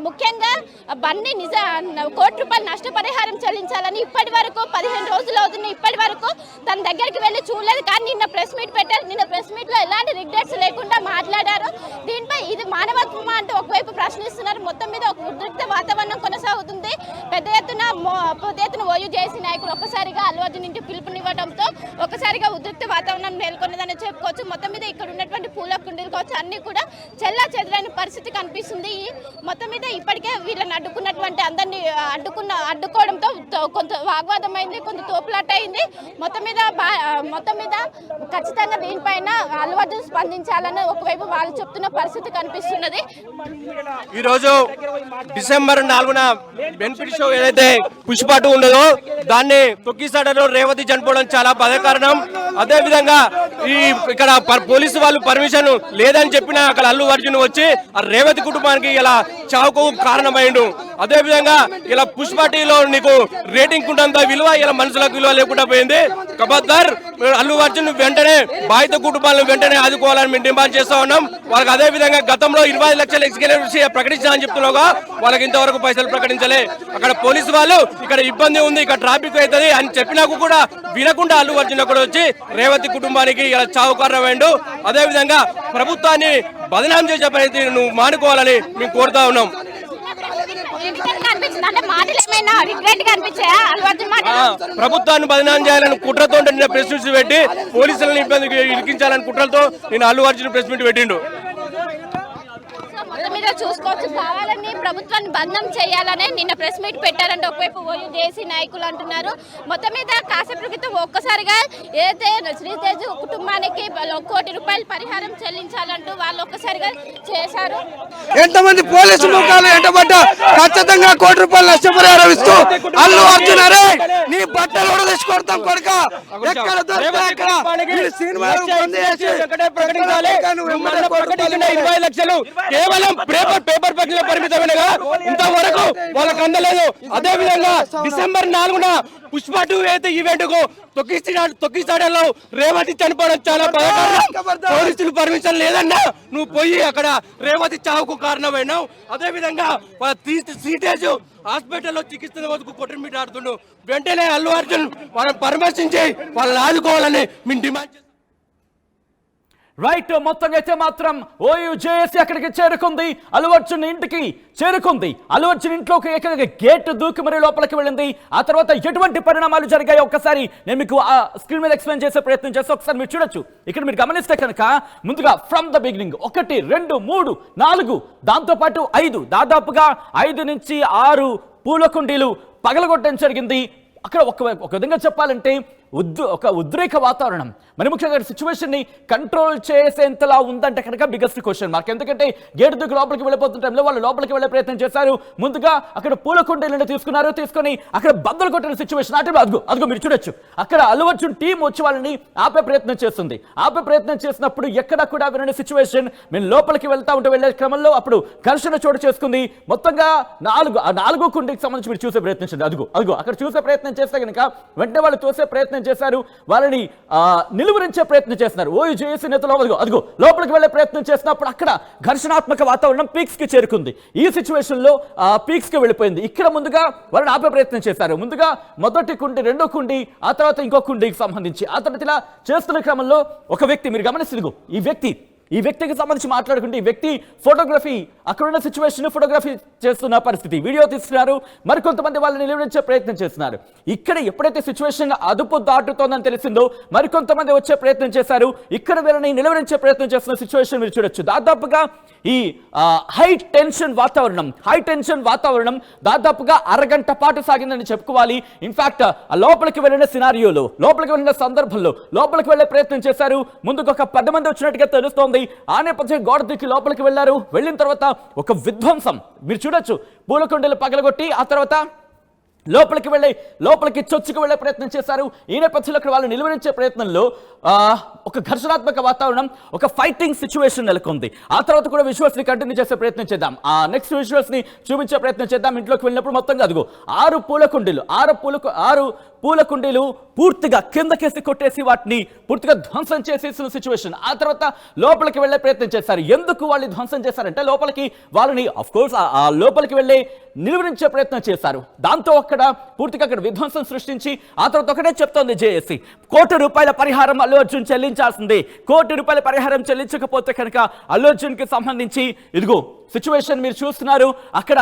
ముఖ్యంగా బన్నీ ₹1,00,00,000 నష్టపరిహారం చెల్లించాలని ఇప్పటి వరకు 15 రోజులు అవుతుంది. ఇప్పటి వరకు తన దగ్గరికి వెళ్ళి చూడలేదు. కానీ నిన్న ప్రెస్ మీట్ పెట్టారు. నిన్న ప్రెస్ మీట్ లో ఎలాంటి రిగ్రెట్స్ లేకుండా మాట్లాడారు. దీనిపై ఇది మానవత్వమా అంటూ ఒకవైపు ప్రశ్నిస్తున్నారు. మొత్తం మీద ఒక ఉద్రిక్త వాతావరణం కొనసాగుతుంది. పెద్ద ఎత్తున ఓయూ జేఏసీ నాయకులు ఒక్కసారిగా అల్లు అర్జున్ ఇంటి పిలుపునివ్వడంతో ఒక్కసారిగా ఉద్రిక్త వాతావరణం నెలకొన్నదని చెప్పుకోవచ్చు. మొత్తం మీద ఇక్కడ ఉన్నటువంటి పూల కుండీలు కావచ్చు అన్ని కూడా చెల్లా చెదరైన పరిస్థితి కనిపిస్తుంది. మొత్తం మీద ఇప్పటికే వీళ్ళని అడ్డుకున్నటువంటి అందరినీ అడ్డుకోవడంతో కొంత వాగ్వాదం అయింది, కొంత తోపులాట అయింది. మొత్తం మీద ఖచ్చితంగా దీనిపైన అల్లు అర్జున్ స్పందించాలని ఒకవైపు వాళ్ళు చెప్తున్న పరిస్థితి కనిపిస్తున్నది. ఈరోజు డిసెంబర్ 4న బెనిఫిట్ షో ఏదైతే పుష్పాటు ఉండదో దాన్ని తొక్కిసాడలో రేవతి చనిపోవడం చాలా బాధాకరణం. అదే విధంగా ఇక్కడ పోలీసు వాళ్ళు పర్మిషన్ లేదని చెప్పినా అక్కడ అల్లు అర్జున్ వచ్చి ఆ రేవతి కుటుంబానికి ఇలా చావుకు కారణమైండు. అదే విధంగా ఇలా పుష్పటిలో నీకు రేటింగ్ ఉండంత విలువ ఇలా మనుషులకు విలువ లేకుండా పోయింది. కబద్దార్ అల్లు అర్జున్ వెంటనే బాధిత కుటుంబాలను వెంటనే ఆదుకోవాలని మేము డిమాండ్ చేస్తా ఉన్నాం. వాళ్ళకి అదే విధంగా గతంలో 25 లక్షల ఎక్స్కేలెన్సీ ప్రకటించాలని చెప్తున్నాగా వాళ్ళకి ఇంతవరకు పైసలు ప్రకటించలే. అక్కడ పోలీసు వాళ్ళు ఇక్కడ ఇబ్బంది ఉంది, ఇక్కడ ట్రాఫిక్ అవుతుంది అని చెప్పినాకు కూడా వినకుండా అల్లు అర్జున్ కూడా వచ్చి రేవతి కుటుంబానికి ఇలా చావు కారణమైండు. అదే విధంగా ప్రభుత్వాన్ని బదనాం చేసే పరిస్థితి నువ్వు మానుకోవాలని మేము కోరుతా ఉన్నాం. ప్రభుత్వాన్ని బదనాం చేయాలని కుట్రతో నేను ప్రెస్ మీట్ పెట్టి పోలీసులను ఇబ్బంది ఇరికించాలని కుట్రలతో నేను అల్లు అర్జున్ ప్రెస్ మీట్ పెట్టిండు. మీద చూసుకోవచ్చు, కావాలని ప్రభుత్వాన్ని బంధం చేయాలనే నిన్న ప్రెస్ మీట్ పెట్టారంటే ఒకవైపు జేసీ నాయకులు అంటున్నారు. మొత్తం మీద కాసేపు క్రితం ఒక్కసారిగా ఏదైతే శ్రీతేజ్ కుటుంబానికి 1 కోటి రూపాయలు పరిహారం చెల్లించాలంటూ వాళ్ళు ఒక్కసారిగా చేశారు. ఎంతమంది పోలీసు ముఖాలు ఎంటబడ్డా ఖచ్చితంగా 1 కోటి రూపాయలు నష్టపరిహారం ఇస్తూ అల్లు అర్జున్ అరే నీ బట్టలు కూడా తీసుకొడతాం కొడుక, ఎక్కడ దొరికితే అక్కడ సినిమాలు బంద్ చేసి ప్రకటించాలి. 20 లక్షలు కేవలం పేపర్ పట్ల పరిమితమైనగా ఇంతవరకు వాళ్ళకి అందలేదు. అదే విధంగా డిసెంబర్ 4న పుష్ప 2 అయితే ఈవెంట్ కు తొక్కిసాడలో రేవతి చనిపోవడం చాలా బాధాకరం. పోలీసులు పర్మిషన్ లేదన్నా నువ్వు పోయి అక్కడ రేవతి చావుకు కారణమైనావు. అదే విధంగా సీటేజ్ హాస్పిటల్లో చికిత్స వరకు కొట్టుమిట్టాడుతుండు. వెంటనే అల్లు అర్జున్ వాళ్ళని పరామర్శించి వాళ్ళని ఆదుకోవాలని మేము డిమాండ్ చేస్తాం. రైట్, మొత్తంగా అయితే మాత్రం ఓయూజేఏసీ అక్కడికి చేరుకుంది, అల్లు అర్జున్ ఇంటికి చేరుకుంది. అల్లు అర్జున్ ఇంట్లోకి ఏకంగా గేట్ దూకి మరీ లోపలికి వెళ్ళింది. ఆ తర్వాత ఎటువంటి పరిణామాలు జరిగాయో ఒక్కసారి నేను మీకు ఆ స్క్రీన్ మీద ఎక్స్ప్లెయిన్ చేసే ప్రయత్నం చేస్తే ఒకసారి మీరు చూడొచ్చు. ఇక్కడ మీరు గమనిస్తే కనుక ముందుగా ఫ్రమ్ ద బిగినింగ్ 1 2 3 4 దాంతోపాటు 5 దాదాపుగా 5 నుంచి 6 పూల కుండీలు పగలగొట్టడం జరిగింది. అక్కడ ఒక విధంగా చెప్పాలంటే ఒక ఉద్రేక వాతావరణం. మరి ముఖ్యంగా సిచ్యువేషన్ ని కంట్రోల్ చేసేంతలా ఉందంటే కనుక బిగ్గెస్ట్ క్వశ్చన్ మార్క్. ఎందుకంటే గేట్ దూకి లోపలికి వెళ్ళిపోతున్న టైంలో వాళ్ళు లోపలికి వెళ్ళే ప్రయత్నం చేశారు. ముందుగా అక్కడ పూల కుండీలను తీసుకొని అక్కడ బద్దలు కొట్టిన సిచ్యువేషన్. అంటే అదిగో మీరు చూడొచ్చు, అక్కడ అల్లు అర్జున్ టీం వచ్చి వాళ్ళని ఆపే ప్రయత్నం చేస్తుంది. ఆపే ప్రయత్నం చేసినప్పుడు ఎక్కడ కూడా వినని సిచ్యువేషన్. మేము లోపలికి వెళ్ళే క్రమంలో అప్పుడు ఘర్షణ చోటు చేసుకుంది. మొత్తంగా 4 కుండీకి సంబంధించి మీరు చూసే ప్రయత్నం చేయండి. అదిగో అక్కడ చూసే ప్రయత్నం చేస్తే కనుక వెంటనే వాళ్ళు తోసే ప్రయత్నం చేశారు, వాళ్ళని నిలువరించే ప్రయత్నం చేస్తున్నారు. ఓయూజేఏసీ నేతలు అదిగో లోపలికి వెళ్లే ప్రయత్నం చేసినప్పుడు అక్కడ ఘర్షణాత్మక వాతావరణం పీక్స్ కి చేరుకుంది. ఈ సిచ్యువేషన్ లో పీక్స్ కి వెళ్ళిపోయింది. ఇక్కడ ముందుగా వాళ్ళని ఆపే ప్రయత్నం చేశారు. ముందుగా మొదటి కుండి, 2వ కుండి, ఆ తర్వాత ఇంకో కుండికి సంబంధించి ఆ తర్వాత ఇలా చేస్తున్న క్రమంలో ఒక వ్యక్తి మీరు గమనిస్తుంది, ఈ వ్యక్తికి సంబంధించి మాట్లాడుకుంటే ఈ వ్యక్తి ఫోటోగ్రఫీ అక్కడున్న సిచ్యువేషన్ ఫోటోగ్రఫీ చేస్తున్న పరిస్థితి, వీడియో తీస్తున్నారు. మరికొంతమంది వాళ్ళని నిలువరించే ప్రయత్నం చేస్తున్నారు. ఇక్కడ ఎప్పుడైతే సిచ్యువేషన్ అదుపు దాటుతోందని తెలిసిందో మరికొంతమంది వచ్చే ప్రయత్నం చేశారు. ఇక్కడ వీళ్ళని నిలువరించే ప్రయత్నం చేస్తున్న సిచ్యువేషన్ మీరు చూడొచ్చు. దాదాపుగా ఈ హై టెన్షన్ వాతావరణం దాదాపుగా అరగంట పాటు సాగిందని చెప్పుకోవాలి. ఇన్ఫాక్ట్ లోపలికి వెళ్ళిన సినారియోలో, లోపలికి వెళ్ళిన సందర్భంలో లోపలికి వెళ్ళే ప్రయత్నం చేశారు. ముందుకు ఒక 10 మంది వచ్చినట్టుగా తెలుస్తోంది. ఆ నేపథ్యం గోడ దిక్కి లోపలికి వెళ్ళారు. వెళ్ళిన తర్వాత ఒక విధ్వంసం మీరు చూడొచ్చు. పూలకొండలు పగలగొట్టి ఆ తర్వాత లోపలికి చొచ్చుకు వెళ్లే ప్రయత్నం చేశారు. ఈ నేపథ్యంలో అక్కడ వాళ్ళు నిలువరించే ప్రయత్నంలో ఒక ఘర్షణాత్మక వాతావరణం, ఒక ఫైటింగ్ సిచ్యువేషన్ నెలకొంది. ఆ తర్వాత కూడా విజువల్స్ ని కంటిన్యూ చేసే ప్రయత్నం చేద్దాం. ఆ నెక్స్ట్ విజువల్స్ ని చూపించే ప్రయత్నం చేద్దాం. ఇంట్లోకి వెళ్ళినప్పుడు మొత్తంగా అదిగో 6 పూల కుండీలు పూర్తిగా కిందకేసి కొట్టేసి వాటిని పూర్తిగా ధ్వంసం చేసేసిన సిచ్యువేషన్. ఆ తర్వాత లోపలికి వెళ్లే ప్రయత్నం చేశారు. ఎందుకు వాళ్ళు ధ్వంసం చేశారంటే లోపలికి వాళ్ళని ఆఫ్ కోర్స్ ఆ లోపలికి వెళ్ళి నిలువరించే ప్రయత్నం చేశారు. దాంతో పూర్తిగా అక్కడ విధ్వంసం సృష్టించి ఆ తర్వాత ఒకటే చెప్తోంది జేఏసీ, 1 కోటి రూపాయల పరిహారం అల్లు అర్జున్ చెల్లించాల్సిందే. 1 కోటి రూపాయల పరిహారం చెల్లించకపోతే కనుక అల్లు అర్జున్ కి సంబంధించి ఇదిగో సిచ్యువేషన్ మీరు చూస్తున్నారు. అక్కడ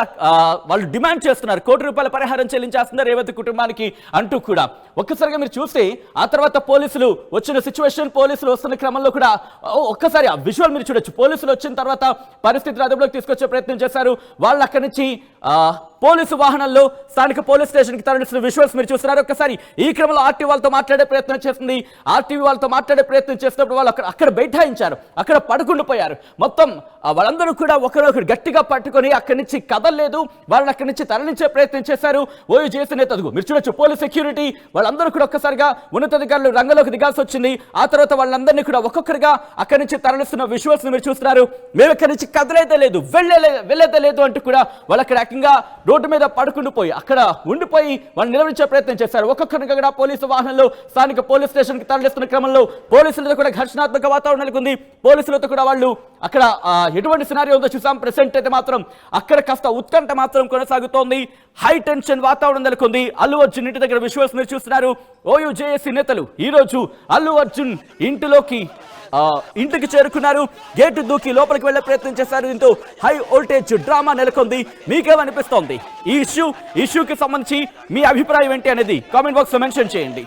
వాళ్ళు డిమాండ్ చేస్తున్నారు 1 కోటి రూపాయల పరిహారం చెల్లించాల్సిందే రేవతి కుటుంబానికి అంటూ కూడా. ఒక్కసారిగా మీరు చూస్తే ఆ తర్వాత పోలీసులు వచ్చిన సిచ్యువేషన్, పోలీసులు వస్తున్న క్రమంలో కూడా ఒక్కసారి ఆ విజువల్ మీరు చూడొచ్చు. పోలీసులు వచ్చిన తర్వాత పరిస్థితిని అదుపులోకి తీసుకొచ్చే ప్రయత్నం చేశారు. వాళ్ళు అక్కడి నుంచి పోలీసు వాహనాల్లో స్థానిక పోలీస్ స్టేషన్ కి తరలిస్తున్న విజువల్స్ మీరు చూస్తున్నారు. ఒక్కసారి ఈ క్రమంలో ఆర్టీవీ వాళ్ళతో మాట్లాడే ప్రయత్నం చేస్తుంది. ఆర్టీవీ వాళ్ళతో మాట్లాడే ప్రయత్నం చేసినప్పుడు వాళ్ళు అక్కడ బైఠాయించారు, అక్కడ పడుకుండిపోయారు. మొత్తం వాళ్ళందరూ కూడా ఒకరొకరు గట్టిగా పట్టుకొని అక్కడి నుంచి కదలలేదు. వాళ్ళని అక్కడి నుంచి తరలించే ప్రయత్నం చేశారు. ఓయూజేఏసీ నేత మీరు చూడొచ్చు, పోలీస్ సెక్యూరిటీ వాళ్ళందరూ కూడా ఒక్కసారిగా ఉన్నతాధికారులు రంగంలోకి దిగాల్సి వచ్చింది. ఆ తర్వాత వాళ్ళందరినీ కూడా ఒక్కొక్కరిగా అక్కడి నుంచి తరలిస్తున్న విజువల్స్ మీరు చూస్తున్నారు. మేము అక్కడి నుంచి కదలేదే లేదు, వెళ్ళేదే లేదు అంటూ కూడా వాళ్ళు అక్కడ ఏకంగా రోడ్డు మీద పడుకుండిపోయి అక్కడ ఉండిపోయి వాళ్ళు నిలవరించే ప్రయత్నం చేశారు. ఒక్కొక్కరిని కూడా పోలీసు వాహనంలో స్థానిక పోలీస్ స్టేషన్ కి తరలిస్తున్న క్రమంలో పోలీసులతో కూడా ఘర్షణాత్మక వాతావరణం నెలకొంది. పోలీసులతో కూడా వాళ్ళు అక్కడ ఎటువంటి సినారియో ఉందో చూసాం. ప్రెసెంట్ అయితే మాత్రం అక్కడ కాస్త ఉత్కంఠ మాత్రం కొనసాగుతోంది. హై టెన్షన్ వాతావరణం నెలకొంది. అల్లు అర్జున్ ఇంటి దగ్గర విజువల్స్ మీరు చూస్తున్నారు. ఓయూ జేఏసీ నేతలు ఈ రోజు అల్లు అర్జున్ ఇంటికి చేరుకున్నారు. గేటు దూకి లోపలికి వెళ్లే ప్రయత్నం చేశారు. దీంతో హై వోల్టేజ్ డ్రామా నెలకొంది. మీకేమనిపిస్తోంది? ఈ ఇష్యూకి సంబంధించి మీ అభిప్రాయం ఏంటి అనేది కామెంట్ బాక్స్ లో మెన్షన్ చేయండి.